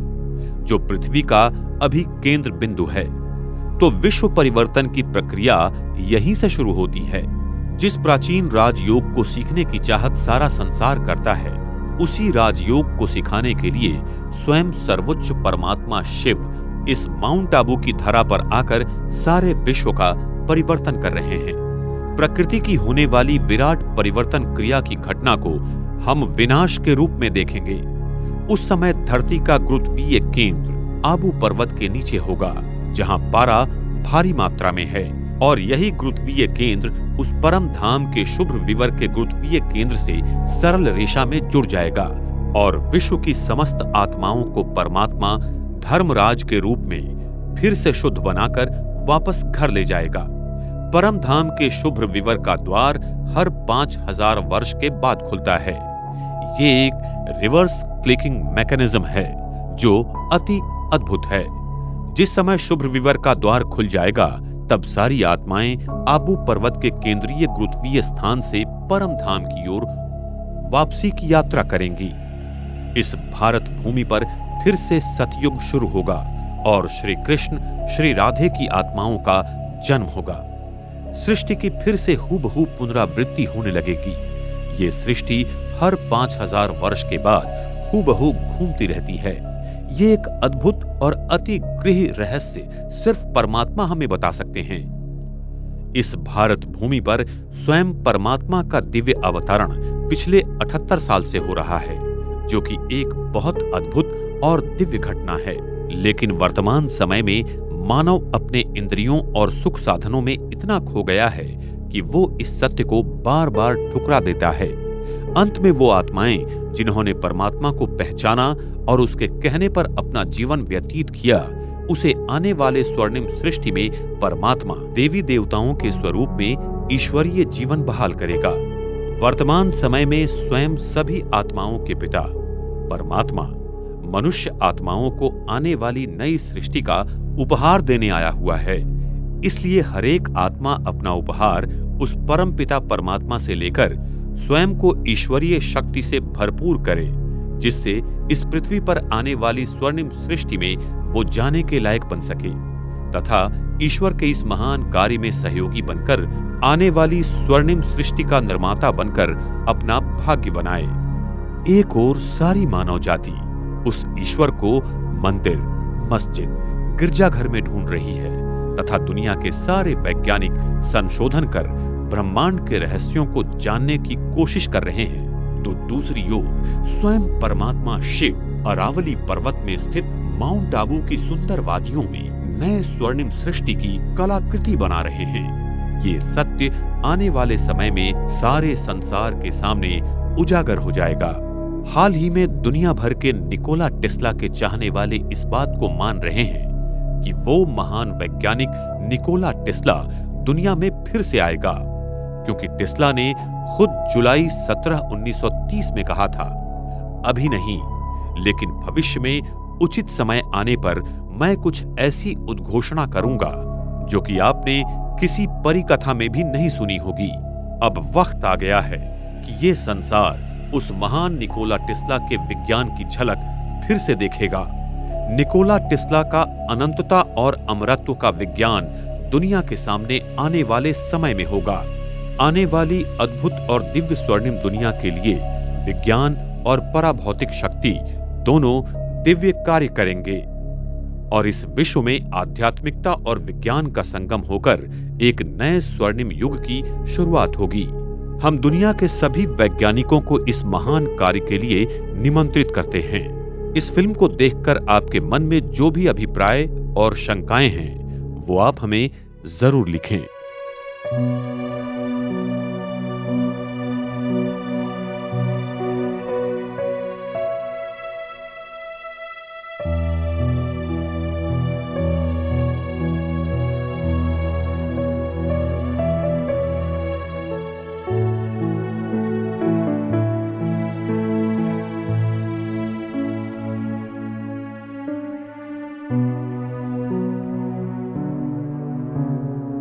जो पृथ्वी का अभी केंद्र बिंदु है। तो विश्व परिवर्तन की प्रक्रिया यहीं से शुरू होती है। जिस प्राचीन राजयोग को सीखने की चाहत सारा संसार करता है, उसी राजयोग को सिखाने के लिए स्वयं सर्वोच्च परमात्मा शिव इस माउंट आबू की धरा पर आकर सारे विश्व का परिवर्तन कर रहे हैं। प्रकृति की होने वाली विराट परिवर्तन क्रिया की घटना को हम विनाश के रूप में देखेंगे। उस समय धरती का गुरुत्वीय केंद्र आबू पर्वत के नीचे होगा, जहां पारा भारी मात्रा में है, और यही गुरुत्वीय केंद्र उस परम धाम के शुभ विवर के गुरुत्वीय केंद्र से सरल रेखा में जुड़ जाएगा और विश्व की समस्त आत्माओं को परमात्मा धर्मराज के रूप में फिर से शुद्ध बनाकर वापस घर ले जाएगा। परम धाम के शुभ विवर का द्वार हर 5000 वर्ष के बाद खुलता है। ये एक रिवर्स क्लिकिंग मैकेनिज्म है जो अति अद्भुत है। जिस समय शुभ विवर का द्वार खुल जाएगा तब सारी आत्माएं आबू पर्वत के केंद्रीय गुरुत्वीय स्थान से परम धाम की ओर वापसी की यात्रा करेंगी। इस भारत भूमि पर फिर से सतयुग शुरू होगा और श्री कृष्ण श्री राधे की आत्माओं का जन्म होगा। सृष्टि की फिर से हूबहू पुनरावृत्ति होने लगेगी। ये सृष्टि हर 5000 वर्ष के बाद हूबहू घूमती रहती है। ये एक अद्भुत और अति गृह रहस्य सिर्फ परमात्मा हमें बता सकते हैं। इस भारत भूमि पर स्वयं परमात्मा का दिव्य अवतरण पिछले 78 साल से हो रहा है, जो कि एक बहुत अद्भुत और दिव्य घटना है। लेकिन वर्तमान समय में मानव अपने इंद्रियों और सुख साधनों में इतना खो गया है कि वो इस सत्य को बार बार ठुकरा देता है। अंत में वो आत्माएं जिन्होंने परमात्मा को पहचाना और उसके कहने पर अपना जीवन व्यतीत किया, उसे आने वाले स्वर्णिम सृष्टि में परमात्मा देवी देवताओं के स्वरूप में ईश्वरीय जीवन बहाल करेगा। वर्तमान समय में स्वयं सभी आत्माओं के पिता परमात्मा मनुष्य आत्माओं को आने वाली नई सृष्टि का उपहार देने आया हुआ है। इसलिए हरेक आत्मा अपना उपहार उस परम पिता परमात्मा से लेकर स्वयं को ईश्वरीय शक्ति से भरपूर करे, जिससे इस पृथ्वी पर आने वाली स्वर्णिम सृष्टि में वो जाने के लायक बन सके तथा ईश्वर के इस महान कार्य में सहयोगी बनकर आने वाली स्वर्णिम सृष्टि का निर्माता बनकर अपना भाग्य बनाए। एक ओर सारी मानव जाति उस ईश्वर को मंदिर, मस्जिद, गिरजाघर में ढूंढ रही है तथा दुनिया के सारे वैज्ञानिक संशोधन कर ब्रह्मांड के रहस्यों को जानने की कोशिश कर रहे हैं, तो दूसरी ओर स्वयं परमात्मा शिव अरावली पर्वत में स्थित माउंट आबू की सुंदर वादियों में नए स्वर्णिम सृष्टि की कलाकृति बना रहे हैं। ये सत्य आने वाले समय में सारे संसार के सामने उजागर हो जाएगा। हाल ही में दुनिया भर के निकोला टेस्ला के चाहने वाले इस बात को मान रहे हैं कि वो महान वैज्ञानिक निकोला टेस्ला दुनिया में फिर से आएगा, क्योंकि टेस्ला ने खुद जुलाई 17, 1930 में कहा था, अभी नहीं लेकिन भविष्य में उचित समय आने पर मैं कुछ ऐसी उद्घोषणा करूंगा जो कि आपने किसी परिकथा में भी नहीं सुनी होगी। अब वक्त आ गया है कि ये संसार उस महान निकोला टेस्ला के विज्ञान की झलक फिर से देखेगा। निकोला टेस्ला का अनंतता और अमरत्व का विज्ञान दुनिया के सामने आने वाले समय में होगा। आने वाली अद्भुत और दिव्य स्वर्णिम दुनिया के लिए विज्ञान और पराभौतिक शक्ति दोनों दिव्य कार्य करेंगे और इस विश्व में आध्यात्मिकता और विज्ञान का संगम होकर एक नए स्वर्णिम युग की शुरुआत होगी। हम दुनिया के सभी वैज्ञानिकों को इस महान कार्य के लिए निमंत्रित करते हैं। इस फिल्म को देखकर आपके मन में जो भी अभिप्राय और शंकाएं हैं वो आप हमें जरूर लिखें।